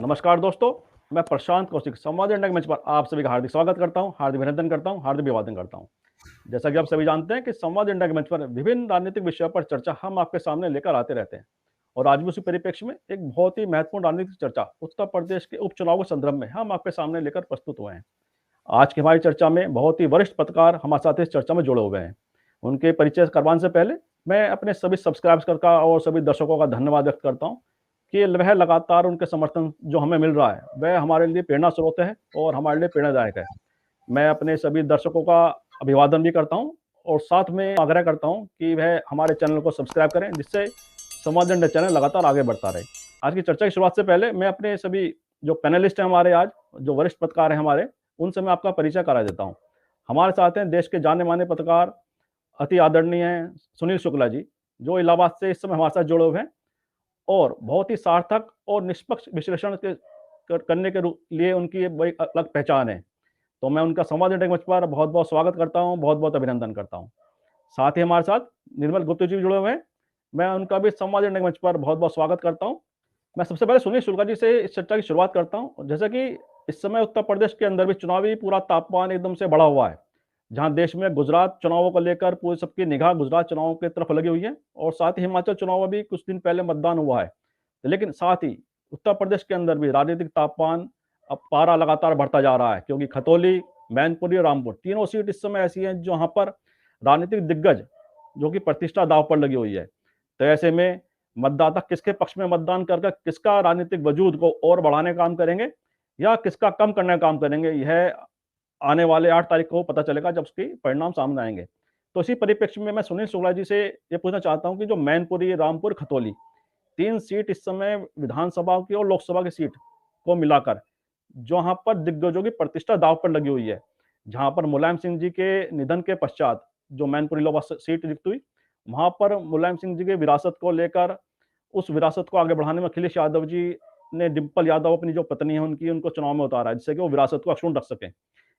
नमस्कार दोस्तों, मैं प्रशांत कौशिक संवाद इंडिया के मंच पर आप सभी का हार्दिक स्वागत करता हूं, हार्दिक अभिनंदन करता हूं, हार्दिक अभिवादन करता हूं। जैसा कि आप सभी जानते हैं कि संवाद इंडिया के मंच पर विभिन्न राजनीतिक विषयों पर चर्चा हम आपके सामने लेकर आते रहते हैं और आज भी उसी परिप्रेक्ष्य में एक बहुत ही महत्वपूर्ण राजनीतिक चर्चा उत्तर प्रदेश के उपचुनाव के संदर्भ में हम आपके सामने लेकर प्रस्तुत हुए हैं। आज की हमारी चर्चा में बहुत ही वरिष्ठ पत्रकार हमारे साथ इस चर्चा में जुड़े हुए हैं। उनके परिचय करवाने से पहले मैं अपने सभी सब्सक्राइबर्स का और सभी दर्शकों का धन्यवाद व्यक्त करता हूं कि वह लगातार उनके समर्थन जो हमें मिल रहा है वह हमारे लिए प्रेरणा स्रोत है और हमारे लिए प्रेरणादायक है। मैं अपने सभी दर्शकों का अभिवादन भी करता हूं और साथ में आग्रह करता हूं कि वह हमारे चैनल को सब्सक्राइब करें, जिससे संवाद इंडिया चैनल लगातार आगे बढ़ता रहे। आज की चर्चा की शुरुआत से पहले मैं अपने सभी जो पैनलिस्ट हैं हमारे, आज जो वरिष्ठ पत्रकार हैं हमारे, उनसे मैं आपका परिचय करा देता हूँ। हमारे साथ हैं देश के जाने माने पत्रकार, अति आदरणीय हैं सुनील शुक्ला जी, जो इलाहाबाद से इस समय हमारे साथ जुड़े हुए हैं और बहुत ही सार्थक और निष्पक्ष विश्लेषण करने के लिए उनकी बड़ी अलग पहचान है। तो मैं उनका संवाद इंडिया मंच पर बहुत बहुत स्वागत करता हूँ, बहुत बहुत अभिनंदन करता हूँ। साथ ही हमारे साथ निर्मल गुप्ता जी जुड़े हुए हैं, मैं उनका भी संवाद इंडिया मंच पर बहुत बहुत स्वागत करता हूँ। मैं सबसे पहले सुनील शुक्ला जी से इस चर्चा की शुरुआत करता हूँ। जैसा कि इस समय उत्तर प्रदेश के अंदर भी चुनावी पूरा तापमान एकदम से बढ़ा हुआ है, जहां देश में गुजरात चुनावों को लेकर पूरी सबकी निगाह गुजरात चुनावों की तरफ लगी हुई है और साथ ही हिमाचल चुनाव में भी कुछ दिन पहले मतदान हुआ है। लेकिन साथ ही उत्तर प्रदेश के अंदर भी राजनीतिक तापमान, अब पारा लगातार बढ़ता जा रहा है, क्योंकि खतौली, मैनपुरी और रामपुर तीनों सीट इस समय ऐसी हैं जहां पर राजनीतिक दिग्गज जो कि प्रतिष्ठा दांव पर लगी हुई है। तो ऐसे में मतदाता किसके पक्ष में मतदान कर किसका राजनीतिक वजूद को और बढ़ाने का काम करेंगे या किसका कम करने का काम करेंगे, यह आने वाले 8 तारीख को पता चलेगा जब उसके परिणाम सामने आएंगे। तो इसी परिप्रेक्ष्य में मैं सुनील शुक्ला जी से ये पूछना चाहता हूं कि जो मैनपुरी, रामपुर, खतौली तीन सीट इस समय विधानसभा की और लोकसभा की सीट को मिलाकर जहां पर दिग्गजों की प्रतिष्ठा दांव पर लगी हुई है, जहां पर मुलायम सिंह जी के निधन के पश्चात जो मैनपुरी लोकसभा सीट रिक्त हुई, वहां पर मुलायम सिंह जी की विरासत को लेकर, उस विरासत को आगे बढ़ाने में अखिलेश यादव जी ने डिम्पल यादव, अपनी जो पत्नी है उनकी, उनको चुनाव में उतारा, जिससे कि वो विरासत को अक्षुण्ण रख सकें।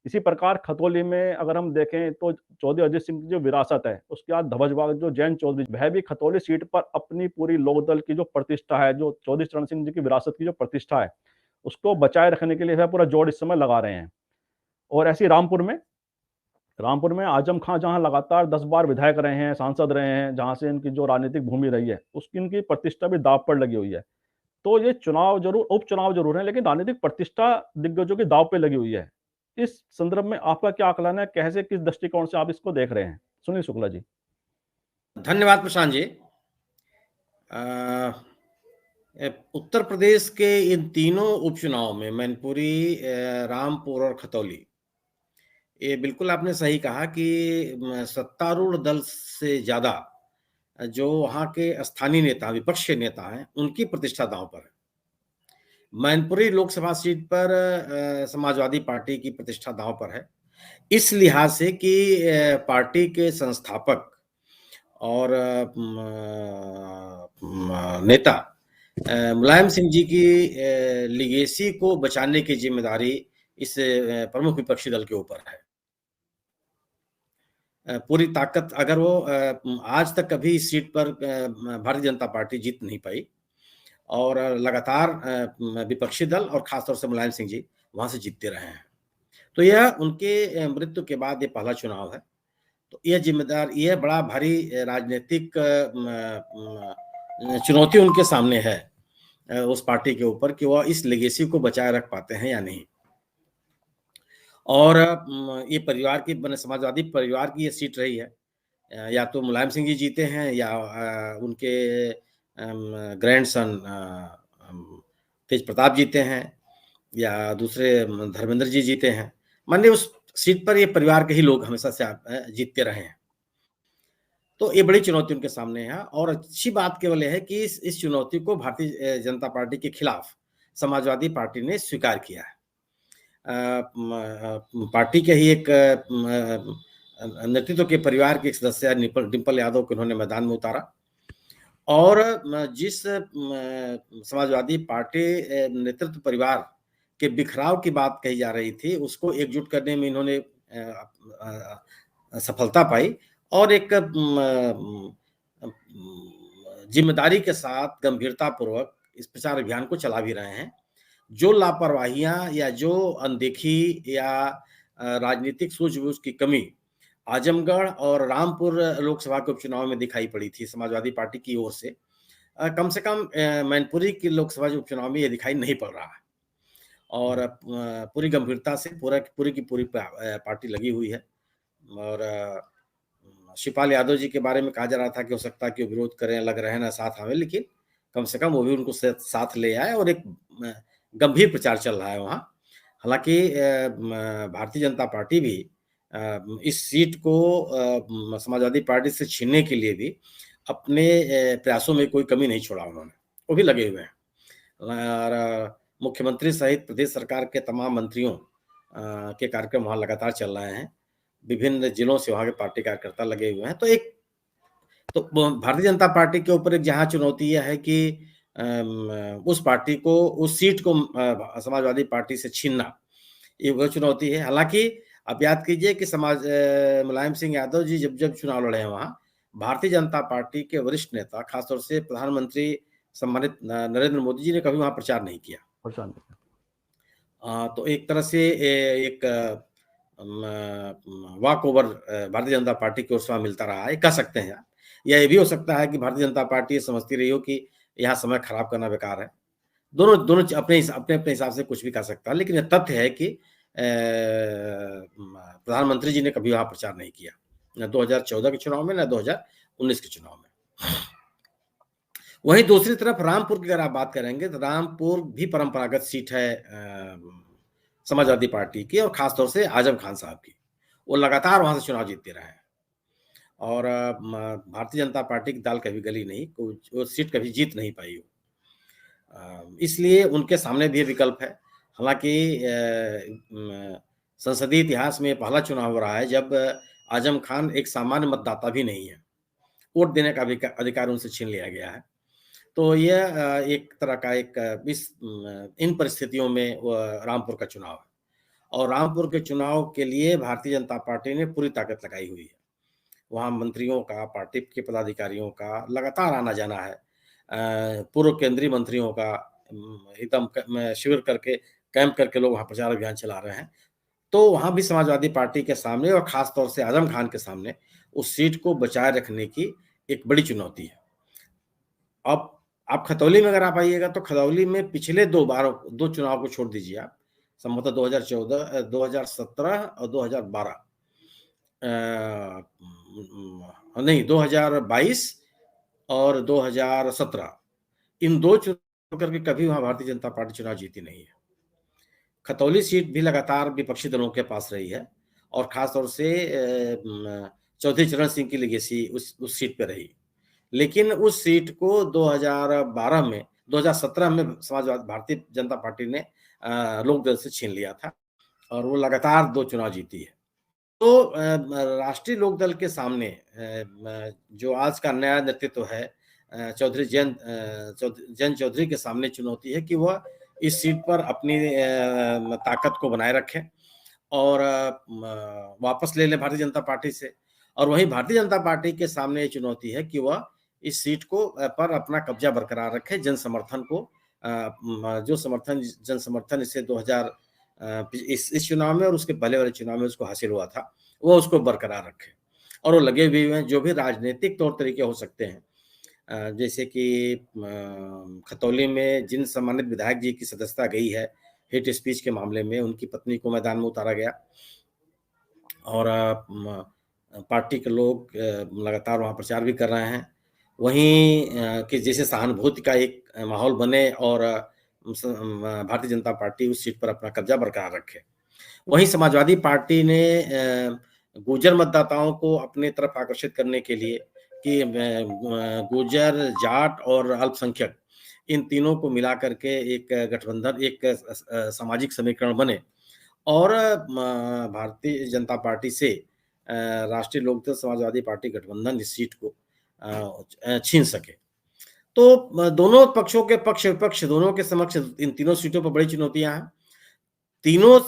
इसी प्रकार खतौली में अगर हम देखें तो चौधरी अजित सिंह की जो विरासत है, उसके बाद धवजबाग जो जैन चौधरी, वह भी खतौली सीट पर अपनी पूरी लोकदल की जो प्रतिष्ठा है, जो चौधरी चरण सिंह जी की विरासत की जो प्रतिष्ठा है, उसको बचाए रखने के लिए वह पूरा जोर इस समय लगा रहे हैं। और ऐसी रामपुर में आजम खां जहां लगातार 10 बार विधायक रहे हैं, सांसद रहे हैं, जहां से इनकी जो राजनीतिक भूमि रही है, उसकी इनकी प्रतिष्ठा भी दांव पर लगी हुई है। तो ये चुनाव जरूर, उपचुनाव जरूर है, लेकिन राजनीतिक प्रतिष्ठा दिग्गजों की दांव पे लगी हुई है। इस संदर्भ में आपका क्या आकलन है, कैसे, किस दृष्टिकोण से आप इसको देख रहे हैं? सुनील शुक्ला जी। धन्यवाद प्रशांत जी। उत्तर प्रदेश के इन तीनों उपचुनाव में मैनपुरी, रामपुर और खतौली, ये बिल्कुल आपने सही कहा कि सत्तारूढ़ दल से ज्यादा जो वहाँ के स्थानीय नेता, विपक्ष के नेता हैं, उनकी प्रतिष्ठा दांव पर है। मैनपुरी लोकसभा सीट पर समाजवादी पार्टी की प्रतिष्ठा दांव पर है, इस लिहाज से कि पार्टी के संस्थापक और नेता मुलायम सिंह जी की लिगेसी को बचाने की जिम्मेदारी इस प्रमुख विपक्षी दल के ऊपर है। पूरी ताकत, अगर वो आज तक कभी इस सीट पर भारतीय जनता पार्टी जीत नहीं पाई और लगातार विपक्षी दल और खासतौर से मुलायम सिंह जी वहां से जीतते रहे हैं, तो यह उनके मृत्यु के बाद ये पहला चुनाव है। तो यह बड़ा भारी राजनीतिक चुनौती उनके सामने है उस पार्टी के ऊपर कि वह इस लेगेसी को बचाए रख पाते हैं या नहीं। और ये परिवार की, समाजवादी परिवार की ये सीट रही है, या तो मुलायम सिंह जी जीते हैं या उनके ग्रैंडसन तेज प्रताप जीते हैं या दूसरे धर्मेंद्र जी जीते हैं। मानिए उस सीट पर ये परिवार के ही लोग हमेशा से जीतते रहे हैं। तो ये बड़ी चुनौती उनके सामने है और अच्छी बात केवल है कि इस चुनौती को भारतीय जनता पार्टी के खिलाफ समाजवादी पार्टी ने स्वीकार किया है। पार्टी के ही एक नेतृत्व के परिवार के एक सदस्य डिम्पल यादव को उन्होंने मैदान में उतारा और जिस समाजवादी पार्टी नेतृत्व परिवार के बिखराव की बात कही जा रही थी, उसको एकजुट करने में इन्होंने सफलता पाई और एक जिम्मेदारी के साथ गंभीरता पूर्वक इस प्रचार अभियान को चला भी रहे हैं। जो लापरवाहियां या जो अनदेखी या राजनीतिक सूझबूझ की कमी आजमगढ़ और रामपुर लोकसभा के उपचुनाव में दिखाई पड़ी थी समाजवादी पार्टी की ओर से, कम से कम मैनपुरी के लोकसभा उपचुनाव में ये दिखाई नहीं पड़ रहा है। और पूरी गंभीरता से पूरी की पूरी पार्टी लगी हुई है। और शिवपाल यादव जी के बारे में कहा जा रहा था कि हो सकता है कि वो विरोध करें, अलग रहें, ना साथ आवे, लेकिन कम से कम वो भी उनको साथ ले आए और एक गंभीर प्रचार चल रहा है वहाँ। हालांकि भारतीय जनता पार्टी भी इस सीट को समाजवादी पार्टी से छीनने के लिए भी अपने प्रयासों में कोई कमी नहीं छोड़ा उन्होंने, वो भी लगे हुए हैं। और मुख्यमंत्री सहित प्रदेश सरकार के तमाम मंत्रियों के कार्यक्रम वहाँ लगातार चल रहे हैं। विभिन्न जिलों से वहाँ के पार्टी कार्यकर्ता लगे हुए हैं। तो भारतीय जनता पार्टी के ऊपर एक जहाँ चुनौती यह है कि उस पार्टी को, उस सीट को समाजवादी पार्टी से छीनना, ये वो चुनौती है। हालांकि आप याद कीजिए कि मुलायम सिंह यादव जी जब चुनाव लड़े हैं वहाँ, भारतीय जनता पार्टी के वरिष्ठ नेता, खासतौर से प्रधानमंत्री सम्मानित नरेंद्र मोदी जी ने कभी वहाँ प्रचार नहीं किया। तो एक तरह से एक walk over Bharatiya Janata party की ओर से मिलता रहा है, कह सकते हैं आप। या ये भी हो सकता है कि भारतीय जनता पार्टी समझती रही हो कि यहाँ समय खराब करना बेकार है। दोनों अपने हिसाब से कुछ भी कह सकता है, लेकिन यह तथ्य है कि प्रधानमंत्री जी ने कभी वहां प्रचार नहीं किया, न 2014 के चुनाव में, न 2019 के चुनाव में। वहीं दूसरी तरफ रामपुर की अगर आप बात करेंगे तो रामपुर भी परंपरागत सीट है समाजवादी पार्टी की, और खासतौर से आजम खान साहब की। वो लगातार वहां से चुनाव जीतते रहे हैं और भारतीय जनता पार्टी की दाल कभी गली नहीं, वो सीट कभी जीत नहीं पाई हो। इसलिए उनके सामने भी विकल्प है। हालांकि संसदीय इतिहास में पहला चुनाव हो रहा है जब आजम खान एक सामान्य मतदाता भी नहीं है, वोट देने का भी अधिकार उनसे छीन लिया गया है। तो यह एक तरह का इन परिस्थितियों में रामपुर का चुनाव है, और रामपुर के चुनाव के लिए भारतीय जनता पार्टी ने पूरी ताकत लगाई हुई है। वहाँ मंत्रियों का, पार्टी के पदाधिकारियों का लगातार आना जाना है। पूर्व केंद्रीय मंत्रियों का एकदम शिविर करके, कैंप करके लोग वहाँ प्रचार अभियान चला रहे हैं। तो वहाँ भी समाजवादी पार्टी के सामने, और खास तौर से आजम खान के सामने, उस सीट को बचाए रखने की एक बड़ी चुनौती है। अब आप खतौली में अगर आप आइएगा तो खतौली में पिछले दो चुनाव को छोड़ दीजिए आप, संभवतः 2014, 2017 और 2012 नहीं 2022 और 2017, इन दो चुनाव करके कभी वहां भारतीय जनता पार्टी चुनाव जीती नहीं है। खतौली सीट भी लगातार विपक्षी दलों के पास रही है, और खासतौर से चौधरी चरण सिंह की लेगेसी उस सीट पे रही। लेकिन उस सीट को 2017 में भारतीय जनता पार्टी ने लोकदल से छीन लिया था, और वो लगातार 2 चुनाव जीती है। तो राष्ट्रीय लोकदल के सामने जो आज का नया नेतृत्व है, चौधरी जयंत चौधरी के सामने चुनौती है कि वह इस सीट पर अपनी ताकत को बनाए रखें और वापस ले लें भारतीय जनता पार्टी से। और वहीं भारतीय जनता पार्टी के सामने ये चुनौती है कि वह इस सीट को पर अपना कब्जा बरकरार रखे, जन समर्थन को जो जन समर्थन इसे 2000 इस चुनाव में और उसके पहले वाले चुनाव में उसको हासिल हुआ था, वो उसको बरकरार रखे। और वो लगे भी हुए हैं, जो भी राजनीतिक तौर तरीके हो सकते हैं, जैसे कि खतौली में जिन सम्मानित विधायक जी की सदस्यता गई है हेट स्पीच के मामले में, उनकी पत्नी को मैदान में उतारा गया, और पार्टी के लोग लगातार वहाँ प्रचार भी कर रहे हैं। वहीं कि जैसे सहानुभूति का एक माहौल बने और भारतीय जनता पार्टी उस सीट पर अपना कब्जा बरकरार रखे। वहीं समाजवादी पार्टी ने गुर्जर मतदाताओं को अपने तरफ आकर्षित करने के लिए कि गुर्जर, जाट और अल्पसंख्यक, इन तीनों को मिला करके एक गठबंधन, एक सामाजिक समीकरण बने और भारतीय जनता पार्टी से राष्ट्रीय लोकदल समाजवादी पार्टी गठबंधन इस सीट को छीन सके। तो दोनों पक्षों के पक्ष विपक्ष दोनों के समक्ष इन तीनों सीटों पर बड़ी चुनौतियां हैं। तीनों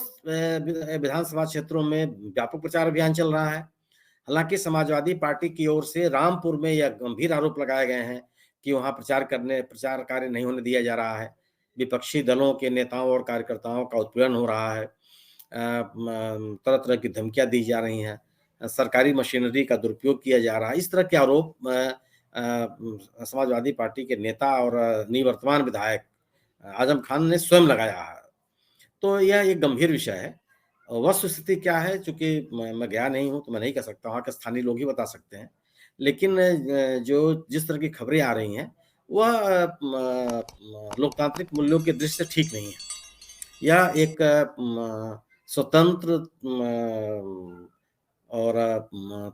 विधानसभा क्षेत्रों में व्यापक प्रचार अभियान चल रहा है। हालांकि समाजवादी पार्टी की ओर से रामपुर में यह गंभीर आरोप लगाए गए हैं कि वहां प्रचार कार्य नहीं होने दिया जा रहा है। विपक्षी दलों के नेताओं और कार्यकर्ताओं का उत्पीड़न हो रहा है, तरह-तरह की धमकियाँ दी जा रही हैं, सरकारी मशीनरी का दुरुपयोग किया जा रहा है। इस तरह के आरोप समाजवादी पार्टी के नेता और निवर्तमान विधायक आजम खान ने स्वयं लगाया है। तो यह एक गंभीर विषय है। वस्तुस्थिति क्या है, चूँकि मैं गया नहीं हूँ, तो मैं नहीं कह सकता, वहाँ के स्थानीय लोग ही बता सकते हैं। लेकिन जो जिस तरह की खबरें आ रही हैं, वह लोकतांत्रिक मूल्यों की दृष्टि से ठीक नहीं है। यह एक स्वतंत्र और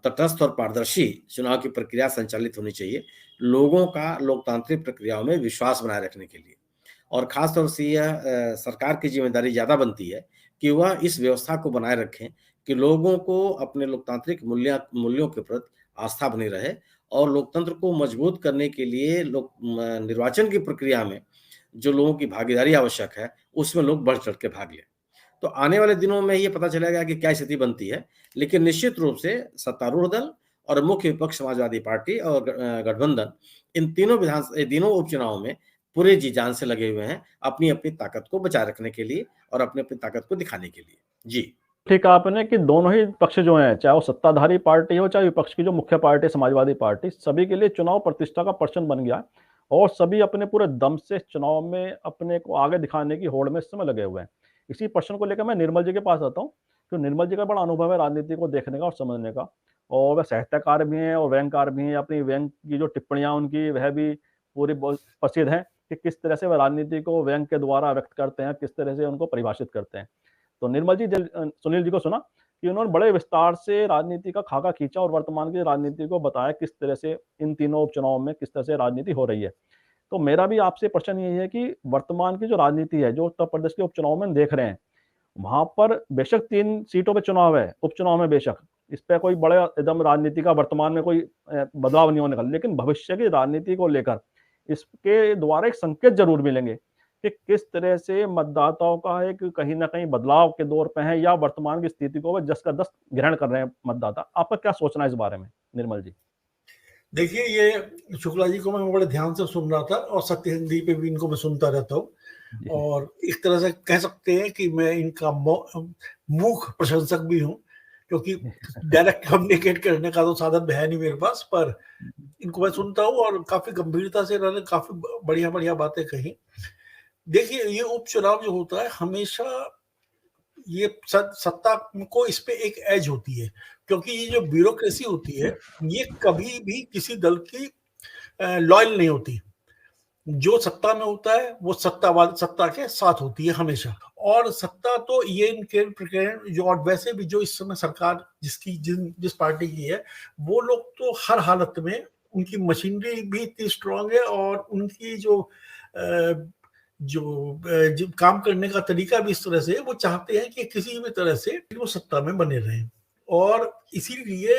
तटस्थ और पारदर्शी चुनाव की प्रक्रिया संचालित होनी चाहिए, लोगों का लोकतांत्रिक प्रक्रियाओं में विश्वास बनाए रखने के लिए। और ख़ास तौर से यह सरकार की ज़िम्मेदारी ज़्यादा बनती है कि वह इस व्यवस्था को बनाए रखें कि लोगों को अपने लोकतांत्रिक मूल्यों के प्रति आस्था बनी रहे और लोकतंत्र को मजबूत करने के लिए निर्वाचन की प्रक्रिया में जो लोगों की भागीदारी आवश्यक है, उसमें लोग बढ़-चढ़ के भाग लें। तो आने वाले दिनों में ये पता चलेगा कि क्या स्थिति बनती है, लेकिन निश्चित रूप से सत्तारूढ़ दल और मुख्य विपक्ष समाजवादी पार्टी और गठबंधन इन तीनों उपचुनावों में पूरे जी-जान से लगे हुए हैं, अपनी-अपनी ताकत को बचाए रखने के लिए और अपनी-अपनी ताकत को दिखाने के लिए। जी। ठीक कहा आपने कि दोनों ही पक्ष जो हैं, चाहे वो सत्ताधारी पार्टी हो, चाहे विपक्ष की जो मुख्य पार्टी समाजवादी पार्टी, सभी के लिए चुनाव प्रतिष्ठा का प्रश्न बन गया है और सभी अपने पूरे दम से चुनाव में अपने को आगे दिखाने की होड़ में इस समय लगे हुए हैं। इसी प्रश्न को लेकर मैं निर्मल जी के पास आता हूँ, तो निर्मल जी का बड़ा अनुभव है राजनीति को देखने का और समझने का और वह साहित्यकार भी हैं और व्यंग्यकार भी हैं। अपनी व्यंग्य की जो टिप्पणियाँ उनकी वह भी पूरी बहुत प्रसिद्ध हैं कि किस तरह से वह राजनीति को व्यंग्य के द्वारा व्यक्त करते हैं, किस तरह से उनको परिभाषित करते हैं। तो निर्मल जी सुनील जी को सुना कि उन्होंने बड़े विस्तार से राजनीति का खाका खींचा और वर्तमान की राजनीति को बताया किस तरह से इन तीनों उपचुनाव में किस तरह से राजनीति हो रही है। तो मेरा भी आपसे प्रश्न यही है कि वर्तमान की जो राजनीति है, जो उत्तर प्रदेश के उपचुनाव में देख रहे हैं, वहाँ पर बेशक 3 सीटों पे चुनाव है, उपचुनाव में बेशक, इस पे कोई बड़ा एकदम राजनीति का वर्तमान में कोई बदलाव नहीं होने का, लेकिन भविष्य की राजनीति को लेकर इसके द्वारा एक संकेत ज़रूर मिलेंगे कि किस तरह से मतदाताओं का एक कहीं न कहीं बदलाव के दौर पे है या वर्तमान की स्थिति को वो जस का तस ग्रहण कर रहे हैं मतदाता। आपका क्या सोचना है इस बारे में, निर्मल जी? देखिए, ये शुक्ला जी को मैं बड़े ध्यान से सुन रहा था और सत्य हिंदी पे भी इनको मैं सुनता रहता हूँ और एक तरह से कह सकते हैं कि मैं इनका मूक प्रशंसक भी हूँ, क्योंकि डायरेक्ट कम्युनिकेट करने का तो साधन है नहीं मेरे पास, पर इनको मैं सुनता हूँ और काफी गंभीरता से इन्होंने काफी बढ़िया बातें कही। देखिए, ये उपचुनाव जो होता है हमेशा ये सत्ता को इस पे एक एज होती है, क्योंकि ये जो ब्यूरोक्रेसी होती है ये कभी भी किसी दल की लॉयल नहीं होती। जो सत्ता में होता है वो सत्ता के साथ होती है हमेशा, और सत्ता तो ये इनके प्रकरण जो, और वैसे भी जो इस समय सरकार जिस पार्टी की है, वो लोग तो हर हालत में उनकी मशीनरी भी इतनी स्ट्रांग है और उनकी जो काम करने का तरीका भी इस तरह से, वो चाहते हैं कि किसी भी तरह से वो सत्ता में बने रहें। और इसीलिए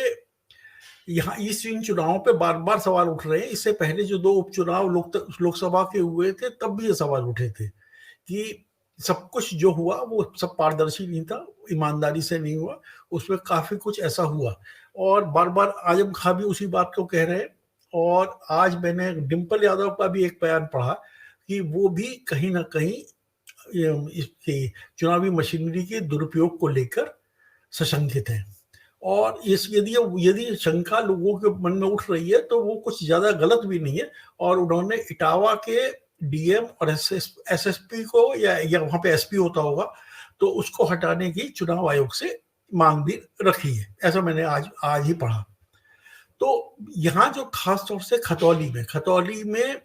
यहाँ इन चुनावों पे बार बार सवाल उठ रहे हैं। इससे पहले जो 2 उपचुनाव लोकसभा के हुए थे, तब भी ये सवाल उठे थे कि सब कुछ जो हुआ वो सब पारदर्शी नहीं था, ईमानदारी से नहीं हुआ, उसमें काफी कुछ ऐसा हुआ। और बार बार आजम खां भी उसी बात को कह रहे हैं। और आज मैंने डिम्पल यादव का भी एक बयान पढ़ा कि वो भी कहीं ना कहीं इसके चुनावी मशीनरी के दुरुपयोग को लेकर सशंकित है। और इस यदि शंका लोगों के मन में उठ रही है तो वो कुछ ज्यादा गलत भी नहीं है। और उन्होंने इटावा के डीएम और एसएसपी को या वहां पे एसपी होता होगा, तो उसको हटाने की चुनाव आयोग से मांग भी रखी है, ऐसा मैंने आज ही पढ़ा। तो यहाँ जो खास तौर से खतौली में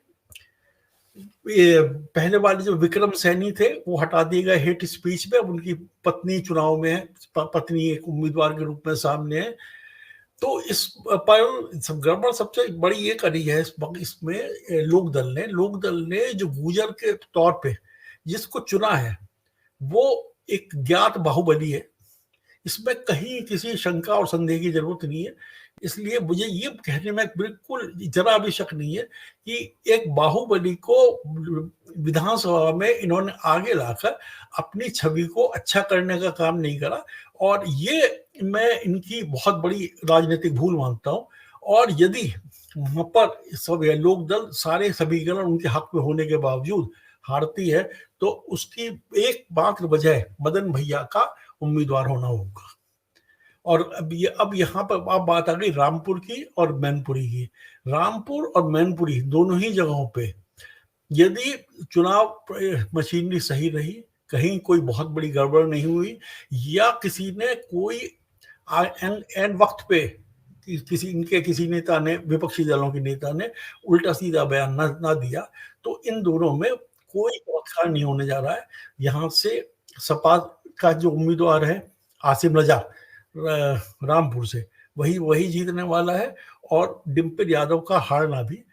ये पहले वाले जो विक्रम सैनी थे वो हटा दिए गए हेट स्पीच में। उनकी पत्नी चुनाव में है, पत्नी एक उम्मीदवार के रूप में सामने है। तो इस पर गड़बड़ सबसे बड़ी ये करी है इसमें लोकदल ने जो गुजर के तौर पे जिसको चुना है वो एक ज्ञात बाहुबली है। इसमें कहीं किसी शंका और संदेह की जरूरत नहीं है। इसलिए मुझे ये कहने में बिल्कुल जरा भी शक नहीं है कि एक बाहुबली को विधानसभा में इन्होंने आगे लाकर अपनी छवि को अच्छा करने का काम नहीं करा, और ये मैं इनकी बहुत बड़ी राजनीतिक भूल मानता हूं। और यदि वहां पर सब लोकदल सारे समीकरण उनके हक में होने के बावजूद हारती है तो उसकी एकमात्र वजह मदन भैया का उम्मीदवार होना होगा। और अब यहाँ पर अब बात आ गई रामपुर की और मैनपुरी की। रामपुर और मैनपुरी दोनों ही जगहों पे यदि चुनाव मशीनरी सही रही, कहीं कोई बहुत बड़ी गड़बड़ नहीं हुई, या किसी ने कोई एन वक्त पे किसी नेता ने, विपक्षी दलों के नेता ने उल्टा सीधा बयान ना दिया, तो इन दोनों में कोई बवाल नहीं होने जा रहा है। यहाँ से सपा का जो उम्मीदवार है आसिम रजा रामपुर से, वही जीतने वाला है। और डिम्पल यादव का हारना भी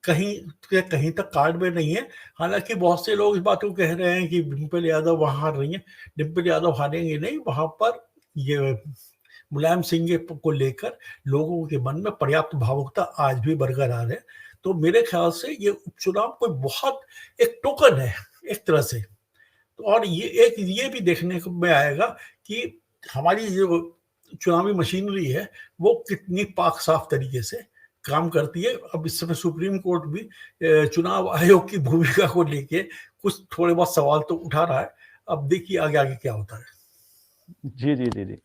कहीं तक कार्ड में नहीं है। हालांकि बहुत से लोग इस बात को कह रहे हैं कि डिम्पल यादव वहां हार रही है। डिम्पल यादव हारेंगे नहीं, वहां पर ये मुलायम सिंह को लेकर लोगों के मन में पर्याप्त भावुकता आज भी बरकरार है। तो मेरे ख्याल से ये उपचुनाव कोई बहुत एक टोकन है एक तरह से। तो और ये भी देखने में आएगा कि हमारी जो चुनावी मशीनरी है वो कितनी पाक साफ तरीके से काम करती है। अब इस समय सुप्रीम कोर्ट भी चुनाव आयोग की भूमिका को लेके कुछ थोड़े बहुत सवाल तो उठा रहा है। अब देखिए आगे आगे क्या होता है। जी जी जी जी,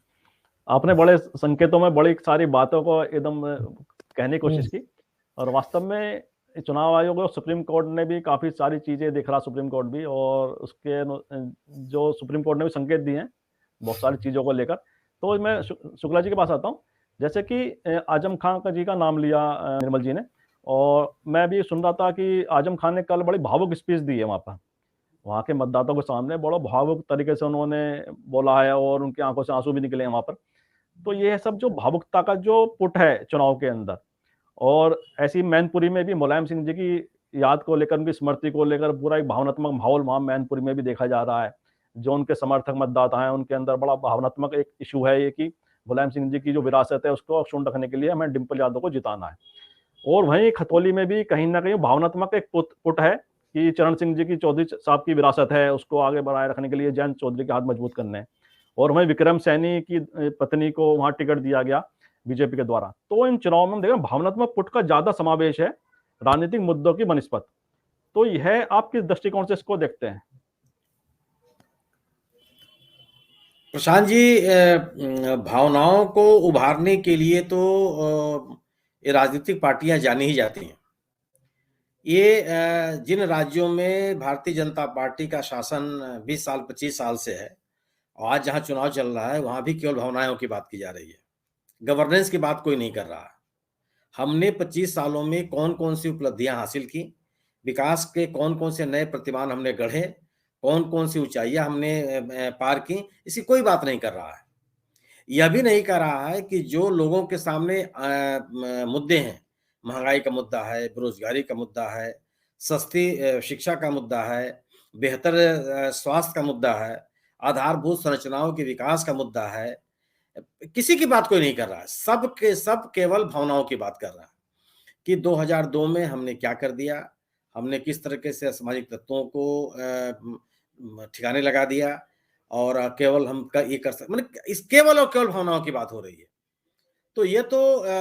आपने बड़े संकेतों में बड़ी सारी बातों को एकदम कहने की कोशिश की। और वास्तव में चुनाव आयोग और सुप्रीम कोर्ट ने भी काफी सारी चीजें देख रहा, सुप्रीम कोर्ट भी, और उसके जो सुप्रीम कोर्ट ने भी संकेत दिए हैं बहुत सारी चीजों को लेकर। तो मैं शुक्ला जी के पास आता हूँ। जैसे कि आजम खान का जी का नाम लिया निर्मल जी ने, और मैं भी सुन रहा था कि आजम खान ने कल बड़ी भावुक स्पीच दी है वहाँ पर, वहाँ के मतदाताओं के सामने बड़ा भावुक तरीके से उन्होंने बोला है, और उनकी आंखों से आंसू भी निकले हैं वहाँ पर। तो ये सब जो भावुकता का जो पुट है चुनाव के अंदर, और ऐसी मैनपुरी में भी मुलायम सिंह जी की याद को लेकर, उनकी स्मृति को लेकर पूरा एक भावनात्मक माहौल वहाँ मैनपुरी में भी देखा जा रहा है। जो उनके समर्थक मतदाता हैं उनके अंदर बड़ा भावनात्मक एक इशू है ये कि मुलायम सिंह जी की जो विरासत है उसको अक्षुण्ण रखने के लिए हमें डिम्पल यादव को जिताना है। और वहीं खतौली में भी कहीं ना कहीं भावनात्मक एक पुट है कि चरण सिंह जी की, चौधरी साहब की विरासत है, उसको आगे बढ़ाए रखने के लिए जयंत चौधरी के हाथ मजबूत करने हैं। और वहीं विक्रम सैनी की पत्नी को वहां टिकट दिया गया बीजेपी के द्वारा। तो इन चुनाव में देखा भावनात्मक पुट का ज्यादा समावेश है राजनीतिक मुद्दों की बनिस्पत। तो यह आप किस दृष्टिकोण से इसको देखते हैं? प्रशांत जी, भावनाओं को उभारने के लिए तो ये राजनीतिक पार्टियां जानी ही जाती हैं। ये जिन राज्यों में भारतीय जनता पार्टी का शासन 20 साल 25 साल से है, और आज जहां चुनाव चल रहा है वहां भी केवल भावनाओं की बात की जा रही है, गवर्नेंस की बात कोई नहीं कर रहा है। हमने 25 सालों में कौन कौन सी उपलब्धियां हासिल की, विकास के कौन कौन से नए प्रतिमान हमने गढ़े, कौन कौन सी ऊंचाइयां हमने पार की, इसकी कोई बात नहीं कर रहा है। यह भी नहीं कर रहा है कि जो लोगों के सामने मुद्दे हैं, महंगाई का मुद्दा है, बेरोजगारी का मुद्दा है, सस्ती शिक्षा का मुद्दा है, बेहतर स्वास्थ्य का मुद्दा है, आधारभूत संरचनाओं के विकास का मुद्दा है, किसी की बात कोई नहीं कर रहा है। सब केवल भावनाओं की बात कर रहा है कि 2002 में हमने क्या कर दिया, हमने किस तरीके से असामाजिक तत्वों को ठिकाने लगा दिया, और केवल हम ये कर सकते, मतलब इस केवल और केवल भावनाओं की बात हो रही है। तो ये तो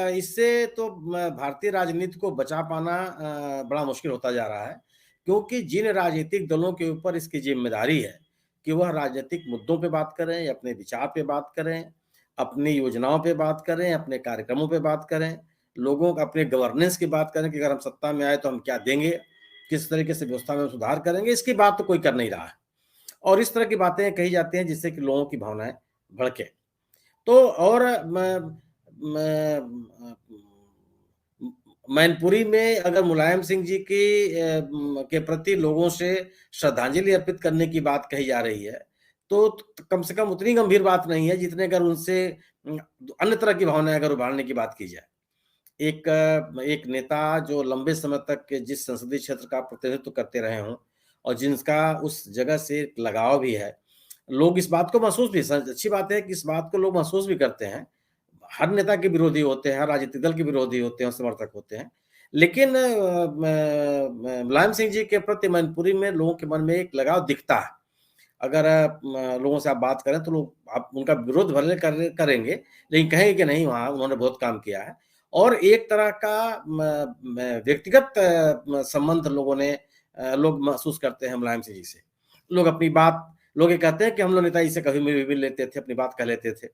इससे तो भारतीय राजनीति को बचा पाना बड़ा मुश्किल होता जा रहा है, क्योंकि जिन राजनीतिक दलों के ऊपर इसकी जिम्मेदारी है कि वह राजनीतिक मुद्दों पे बात करें, अपने विचार पे बात करें, अपनी योजनाओं पे बात करें, अपने कार्यक्रमों पे बात करें, लोगों को अपने गवर्नेंस की बात करें कि अगर हम सत्ता में आए तो हम क्या देंगे, किस तरीके से व्यवस्था में सुधार करेंगे, इसकी बात तो कोई कर नहीं रहा है। और इस तरह की बातें कही जाती हैं जिससे कि लोगों की भावनाएं भड़के। तो और मैनपुरी में अगर मुलायम सिंह जी के प्रति लोगों से श्रद्धांजलि अर्पित करने की बात कही जा रही है, तो कम से कम उतनी गंभीर बात नहीं है जितने अगर उनसे अन्य तरह की भावनाएं अगर उभारने की बात की जाए। एक नेता जो लंबे समय तक जिस संसदीय क्षेत्र का प्रतिनिधित्व करते रहे हों और जिनका उस जगह से लगाव भी है, लोग इस बात को महसूस भी, अच्छी बात है कि इस बात को लोग महसूस भी करते हैं। हर नेता के विरोधी होते हैं, हर राजनीतिक दल के विरोधी होते हैं, समर्थक होते हैं, लेकिन मुलायम सिंह जी के प्रति मैनपुरी में लोगों के मन में एक लगाव दिखता है। अगर लोगों से आप बात करें तो लोग आप उनका विरोध भले करेंगे, लेकिन कहेंगे कि नहीं, वहाँ उन्होंने बहुत काम किया है। और एक तरह का व्यक्तिगत संबंध लोगों ने लोग महसूस करते हैं मुलायम सिंह जी से। लोग अपनी बात, लोग ये कहते हैं कि हम लोग नेताजी से कभी मिल लेते थे, अपनी बात कह लेते थे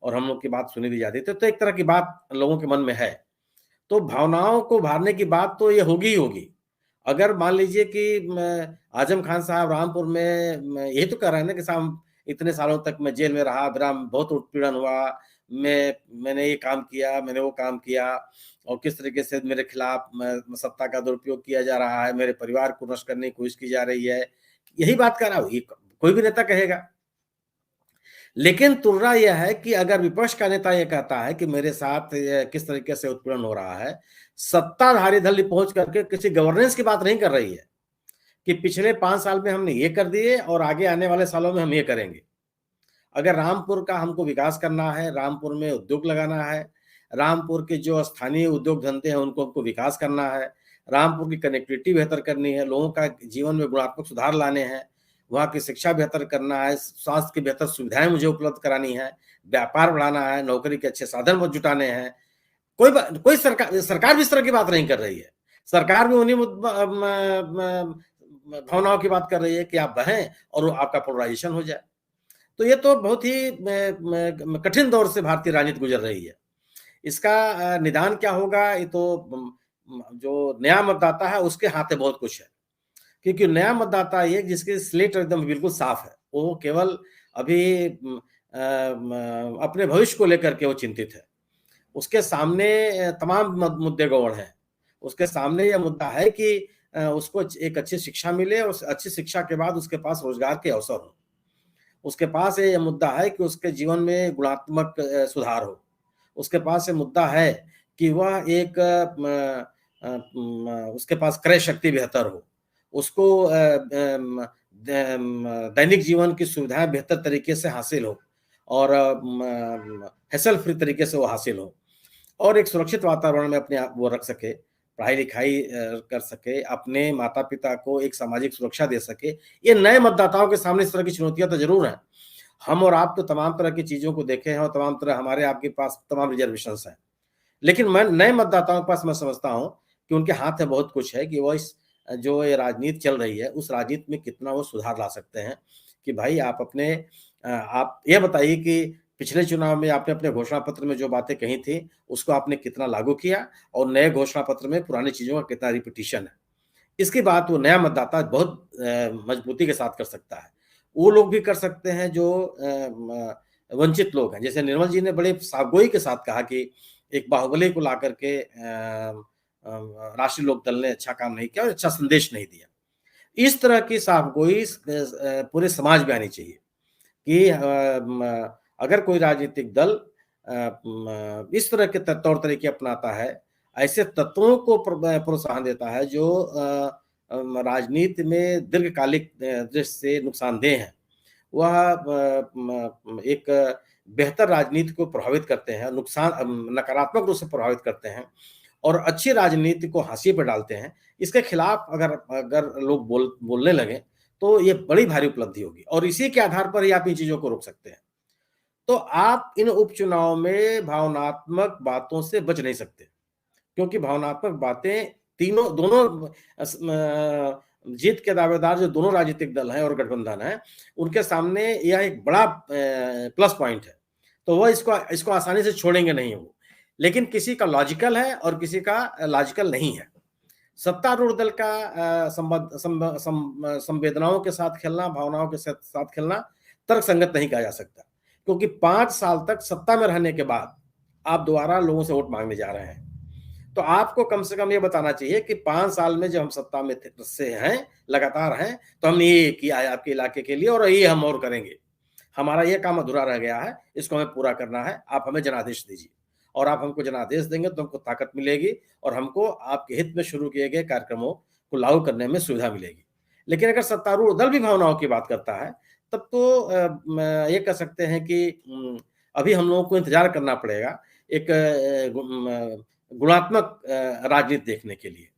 और हम लोग की बात सुनी भी जाती थी। तो एक तरह की बात लोगों के मन में है। तो भावनाओं को उभारने की बात तो ये होगी ही होगी। अगर मान लीजिए कि आजम खान साहब रामपुर में यही तो कह रहे हैं ना कि साहब इतने सालों तक मैं जेल में रहा, मेरा बहुत उत्पीड़न हुआ, मैंने ये काम किया, मैंने वो काम किया और किस तरीके से मेरे खिलाफ सत्ता का दुरुपयोग किया जा रहा है, मेरे परिवार को नष्ट करने की कोशिश की जा रही है। यही बात कर रहा हूँ, कोई भी नेता कहेगा। लेकिन तुलना यह है कि अगर विपक्ष का नेता ये कहता है कि मेरे साथ किस तरीके से उत्पीड़न हो रहा है, सत्ताधारी दल पहुंच करके किसी गवर्नेंस की बात नहीं कर रही है कि पिछले 5 साल में हमने ये कर दिए और आगे आने वाले सालों में हम ये करेंगे। अगर रामपुर का हमको विकास करना है, रामपुर में उद्योग लगाना है, रामपुर के जो स्थानीय उद्योग धंधे हैं उनको हमको विकास करना है, रामपुर की कनेक्टिविटी बेहतर करनी है, लोगों का जीवन में गुणात्मक सुधार लाने हैं, वहाँ की शिक्षा बेहतर करना है, स्वास्थ्य की बेहतर सुविधाएं मुझे उपलब्ध करानी है, व्यापार बढ़ाना है, नौकरी के अच्छे साधन जुटाने हैं। कोई सरकार भी इस तरह की बात नहीं कर रही है। सरकार भी उन्हीं भावनाओं की बात कर रही है कि आप बहें और आपका पोलराइजेशन हो जाए। तो ये तो बहुत ही कठिन दौर से भारतीय राजनीति गुजर रही है। इसका निदान क्या होगा, ये तो जो नया मतदाता है उसके हाथ में बहुत कुछ है, क्योंकि नया मतदाता ये जिसकी स्लेट एकदम बिल्कुल साफ है, वो केवल अभी अपने भविष्य को लेकर के वो चिंतित है। उसके सामने तमाम मुद्दे गौण हैं। उसके सामने यह मुद्दा है कि उसको एक अच्छी शिक्षा मिले और अच्छी शिक्षा के बाद उसके पास रोजगार के अवसर हो। उसके पास ये मुद्दा है कि उसके जीवन में गुणात्मक सुधार हो। उसके पास ये मुद्दा है कि वह एक उसके पास क्रय शक्ति बेहतर हो, उसको दैनिक जीवन की सुविधाएं बेहतर तरीके से हासिल हो और हैसल फ्री तरीके से वो हासिल हो और एक सुरक्षित वातावरण में अपने आप वो रख सके, पढ़ाई लिखाई कर सके, अपने माता पिता को एक सामाजिक सुरक्षा दे सके। ये नए मतदाताओं के सामने इस तरह की चुनौतियां तो जरूर हैं। हम और आप तो तमाम तरह की चीजों को देखे हैं और तमाम तरह हमारे आपके पास तमाम रिजर्वेशंस हैं, लेकिन मैं नए मतदाताओं के पास मैं समझता हूं कि उनके हाथ में बहुत कुछ है कि वो इस जो ये राजनीति चल रही है उस राजनीति में कितना वो सुधार ला सकते हैं। कि भाई आप ये बताइए कि पिछले चुनाव में आपने अपने घोषणा पत्र में जो बातें कही थी उसको आपने कितना लागू किया और नए घोषणा पत्र में पुरानी चीजों का कितना रिपीटिशन है। इसकी बात वो नया मतदाता बहुत मजबूती के साथ कर सकता है। वो लोग भी कर सकते हैं जो वंचित लोग हैं। जैसे निर्मल जी ने बड़े साफगोई के साथ कहा कि एक बाहुबली को ला करके राष्ट्रीय लोकदल ने अच्छा काम नहीं किया और अच्छा संदेश नहीं दिया। इस तरह की साफगोई पूरे समाज में आनी चाहिए कि अगर कोई राजनीतिक दल इस तरह के तौर तरीके अपनाता है, ऐसे तत्वों को प्रोत्साहन देता है जो राजनीति में दीर्घकालिक दृष्टि से नुकसानदेह है, वह एक बेहतर राजनीति को प्रभावित करते हैं, नकारात्मक रूप से प्रभावित करते हैं और अच्छी राजनीति को हाशिए पर डालते हैं। इसके खिलाफ अगर लोग बोलने लगे तो ये बड़ी भारी उपलब्धि होगी और इसी के आधार पर ही आप इन चीजों को रोक सकते हैं। तो आप इन उपचुनाव में भावनात्मक बातों से बच नहीं सकते, क्योंकि भावनात्मक बातें दोनों जीत के दावेदार जो दोनों राजनीतिक दल हैं और गठबंधन है, उनके सामने यह एक बड़ा प्लस पॉइंट है। तो वह इसको आसानी से छोड़ेंगे नहीं वो, लेकिन किसी का लॉजिकल है और किसी का लॉजिकल नहीं है। सत्तारूढ़ दल का संवेदनाओं के साथ खेलना, भावनाओं के साथ खेलना तर्कसंगत नहीं कहा जा सकता, क्योंकि 5 साल तक सत्ता में रहने के बाद आप दोबारा लोगों से वोट मांगने जा रहे हैं। तो आपको कम से कम ये बताना चाहिए कि 5 साल में जब हम सत्ता में से हैं, लगातार हैं, तो हमने ये किया है आपके इलाके के लिए और ये हम और करेंगे। हमारा ये काम अधूरा रह गया है, इसको हमें पूरा करना है, आप हमें जनादेश दीजिए और आप हमको जनादेश देंगे तो हमको ताकत मिलेगी और हमको आपके हित में शुरू किए गए कार्यक्रमों को लागू करने में सुविधा मिलेगी। लेकिन अगर सत्तारूढ़ दल भी भावनाओं की बात करता है, तब तो ये कह सकते हैं कि अभी हम लोगों को इंतजार करना पड़ेगा एक गुणात्मक राजनीति देखने के लिए।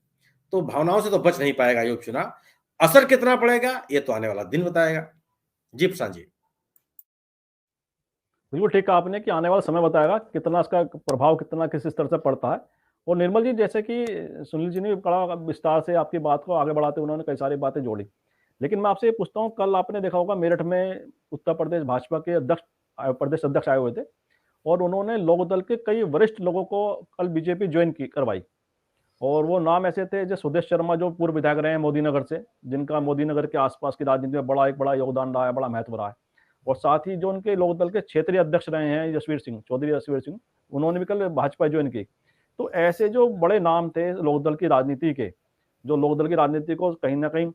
तो भावनाओं से तो बच नहीं पाएगा ये उपचुनाव। असर कितना पड़ेगा ये तो आने वाला दिन बताएगा। जी प्रशांत जी। बिल्कुल ठीक कहा आपने कि आने वाला समय बताएगा कितना इसका प्रभाव कितना किस स्तर से पड़ता है और निर्मल जी, जैसे कि सुनील जी ने भी बड़ा विस्तार से आपकी बात को आगे बढ़ाते उन्होंने कई सारी बातें जोड़ी। लेकिन मैं आपसे ये पूछता हूँ, कल आपने देखा होगा मेरठ में उत्तर प्रदेश भाजपा के प्रदेश अध्यक्ष आए हुए थे और उन्होंने लोकदल के कई वरिष्ठ लोगों को कल बीजेपी ज्वाइन करवाई। और वो नाम ऐसे थे जैसे सुदेश शर्मा, जो पूर्व विधायक रहे हैं मोदी नगर से, जिनका मोदी नगर के आसपास की राजनीति में बड़ा योगदान रहा है, बड़ा महत्व रहा है। और साथ ही जो उनके लोकदल के क्षेत्रीय अध्यक्ष रहे हैं चौधरी जसवीर सिंह, उन्होंने भी कल भाजपा ज्वाइन की। तो ऐसे जो बड़े नाम थे लोकदल की राजनीति के, जो लोकदल की राजनीति को कहीं ना कहीं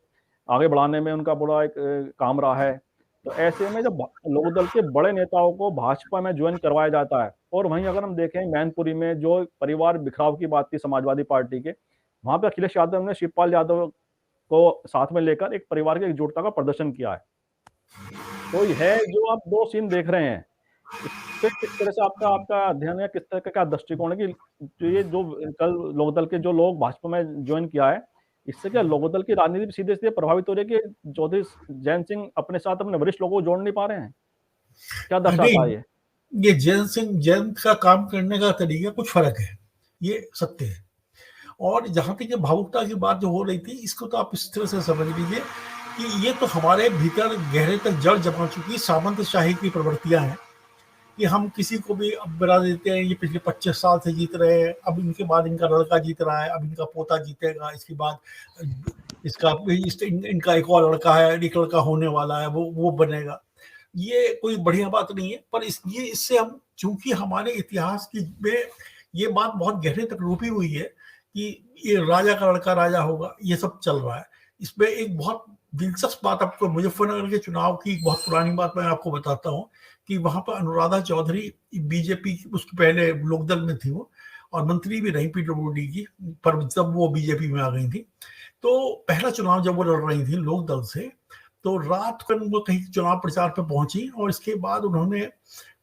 आगे बढ़ाने में उनका बड़ा एक काम रहा है, तो ऐसे में जब लोकदल के बड़े नेताओं को भाजपा में ज्वाइन करवाया जाता है, और वहीं अगर हम देखें मैनपुरी में जो परिवार बिखराव की बात थी समाजवादी पार्टी के, वहां पे अखिलेश यादव ने शिवपाल यादव को साथ में लेकर एक परिवार की एकजुटता का प्रदर्शन किया है। तो यह जो आप दो सीन देख रहे हैं, इस पे किस तरह से आपका आपका अध्ययन है, किस तरह का क्या दृष्टिकोण है कि जो ये जो कल लोकदल के जो लोग भाजपा में ज्वाइन किया है, इससे क्या लोकदल की राजनीति सीधे सीधे प्रभावित हो रही है कि चौधरी जैन सिंह अपने साथ अपने वरिष्ठ लोगों को जोड़ नहीं पा रहे हैं? क्या दर्शाता है ये? ये जैन का काम करने का तरीका कुछ फर्क है, ये सत्य है। और जहां तक ये भावुकता की बात जो हो रही थी, इसको तो आप इस तरह से समझ लीजिए कि ये तो हमारे भीतर गहरे तक जड़ जमा चुकी सामंतशाही की प्रवृत्तियां हैं कि हम किसी को भी अब बना देते हैं, ये पिछले 25 साल से जीत रहे हैं, अब इनके बाद इनका लड़का जीत रहा है, अब इनका पोता जीतेगा, इसके बाद इनका एक और लड़का है, एक लड़का होने वाला है, वो बनेगा। ये कोई बढ़िया बात नहीं है, पर इससे हम, चूंकि हमारे इतिहास की में ये बात बहुत गहरे तक रूपी हुई है कि ये राजा का लड़का राजा होगा, ये सब चल रहा है। इसमें एक बहुत दिलचस्प बात आपको मुजफ्फरनगर के चुनाव की एक बहुत पुरानी बात मैं आपको बताता हूँ कि वहां पर अनुराधा चौधरी बीजेपी, उसके पहले लोकदल में थी वो, और मंत्री भी रही पीडब्ल्यूडी की, पर जब वो बीजेपी में आ गई थी, तो पहला चुनाव जब वो लड़ रही थी लोकदल से, तो रात को वो कहीं चुनाव प्रचार पे पहुंची और इसके बाद उन्होंने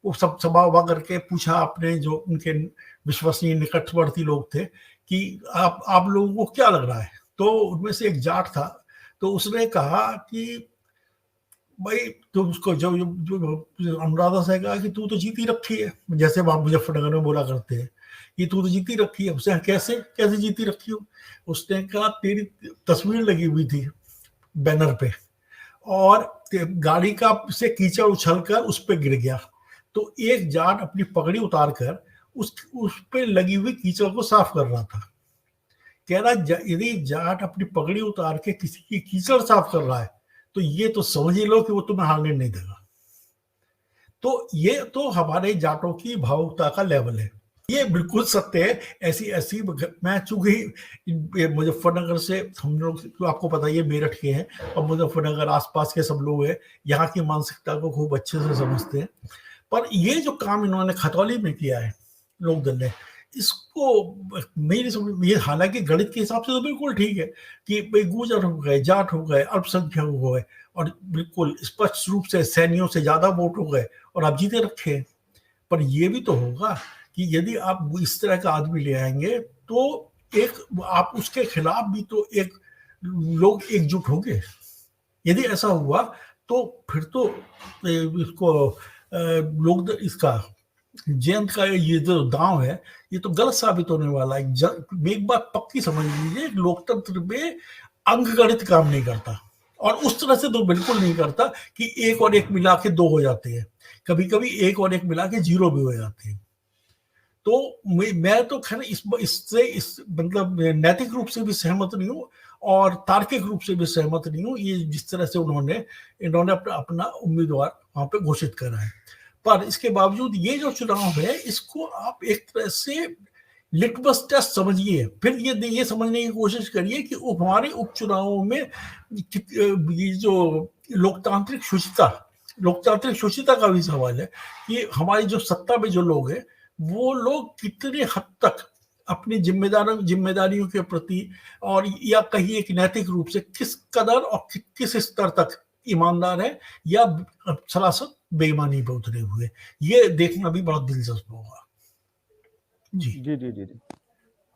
वो सब सभा उभा करके पूछा अपने जो उनके विश्वसनीय निकटवर्ती लोग थे कि आप लोगों को क्या लग रहा है। तो उनमें से एक जाट था, तो उसने कहा कि भाई तो उसको जो अनुराधा से कहा कि तू तो जीती रखी है, जैसे वहां मुजफ्फरनगर में बोला करते हैं कि तू तो जीती रखी है। उसने कैसे जीती रखी हो? उसने कहा तेरी तस्वीर लगी हुई थी बैनर पे और गाड़ी का से कीचड़ उछलकर उस पे गिर गया, तो एक जाट अपनी पगड़ी उतार कर उस पे लगी हुई कीचड़ को साफ कर रहा था। कह रहा यदि जाट अपनी पगड़ी उतार के किसी की कीचड़ साफ कर रहा है तो ये तो समझ ही लो कि वो तुम्हें हारने नहीं देगा। तो ये तो हमारे जाटों की भावुकता का लेवल है, ये बिल्कुल सत्य है। ऐसी मैं चूंकि मुजफ्फरनगर से हम लोग, तो आपको पता है मेरठ के हैं और मुजफ्फरनगर आसपास के सब लोग हैं, यहाँ की मानसिकता को खूब अच्छे से समझते हैं। पर ये जो काम इन्होंने खतौली में किया है लोकदल ने, इसको मेरी समझ, ये हालांकि गणित के हिसाब से तो बिल्कुल ठीक है कि भाई गुर्जर हो गए, जाट हो गए, अल्पसंख्यक हो गए और बिल्कुल स्पष्ट रूप से सैनियों से ज्यादा वोट हो गए और आप जीते रखे। पर ये भी तो होगा कि यदि आप इस तरह का आदमी ले आएंगे तो एक आप उसके खिलाफ भी तो एक लोग एकजुट होंगे। यदि ऐसा हुआ तो फिर तो इसको लोग इसका जयंत का ये जो दांव है ये तो गलत साबित होने वाला है। एक बात पक्की समझ लीजिए, लोकतंत्र में अंकगणित काम नहीं करता और उस तरह से तो बिल्कुल नहीं करता कि एक और एक मिला के 2 हो जाते हैं, कभी कभी एक और एक मिला के 0 भी हो जाते हैं। तो मैं तो खैर इससे मतलब नैतिक रूप से भी सहमत नहीं हूँ और तार्किक रूप से भी सहमत नहीं हूँ ये जिस तरह से इन्होंने अपना उम्मीदवार वहां पे घोषित करा है। पर इसके बावजूद ये जो चुनाव है इसको आप एक तरह से लिटमस टेस्ट समझिए, फिर ये समझने की कोशिश करिए कि हमारे उपचुनावों में ये जो लोकतांत्रिक शुचिता का भी सवाल है कि हमारी जो सत्ता में जो लोग हैं वो लोग कितने हद तक अपनी जिम्मेदारियों के प्रति और या कहीं एक नैतिक रूप से किस कदर और किस स्तर तक ईमानदार है या सरासर बेईमानी पे उतरे हुए, ये देखना भी बहुत दिलचस्प होगा। जी जी जी जी जी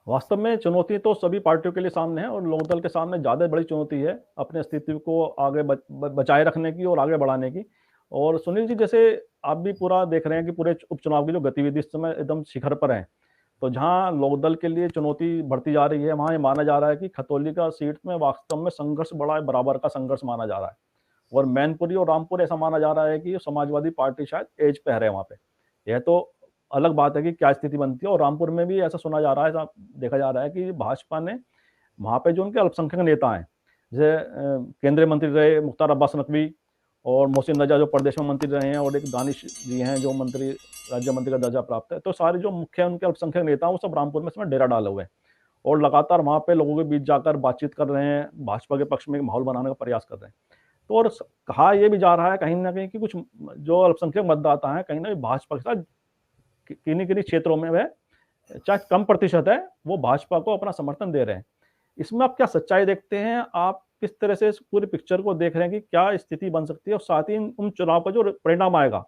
वास्तव में चुनौती तो सभी पार्टियों के लिए सामने है और लोकदल के सामने ज़्यादा बड़ी चुनौती है अपने अस्तित्व को आगे बचाए रखने की और आगे बढ़ाने की। और सुनील जी, जैसे आप भी पूरा देख रहे हैं कि पूरे उपचुनाव की जो गतिविधि इस समय एकदम शिखर पर है, तो जहाँ लोकदल के लिए चुनौती बढ़ती जा रही है, वहाँ ये माना जा रहा है कि खतौली का सीट में वास्तव में संघर्ष बड़ा है, बराबर का संघर्ष माना जा रहा है। और मैनपुरी और रामपुर ऐसा माना जा रहा है कि समाजवादी पार्टी शायद एज पे है वहाँ पे। यह तो अलग बात है कि क्या स्थिति बनती है। और रामपुर में भी ऐसा सुना जा रहा है, ऐसा देखा जा रहा है कि भाजपा ने वहाँ पे जो उनके अल्पसंख्यक नेता हैं, जैसे केंद्रीय मंत्री रहे मुख्तार अब्बास नकवी और मोहसिन रजा जो प्रदेश में मंत्री रहे हैं, और एक दानिश जी हैं जो मंत्री राज्य मंत्री का दर्जा प्राप्त है। तो सारे जो मुख्य उनके अल्पसंख्यक नेता हैं वो सब रामपुर में इसमें डेरा डाले हुए हैं और लगातार वहाँ पे लोगों के बीच जाकर बातचीत कर रहे हैं, भाजपा के पक्ष में एक माहौल बनाने का प्रयास कर रहे हैं। तो और कहा यह भी जा रहा है कहीं ना कहीं कि कुछ जो अल्पसंख्यक मतदाता हैं कहीं ना कहीं भाजपा के साथ किन्हीं किन्हीं क्षेत्रों में वह चाहे कम प्रतिशत है, वो भाजपा को अपना समर्थन दे रहे हैं। इसमें आप क्या सच्चाई देखते हैं? आप किस तरह से इस पूरी पिक्चर को देख रहे हैं कि क्या स्थिति बन सकती है, और साथ ही उन चुनाव का जो परिणाम आएगा,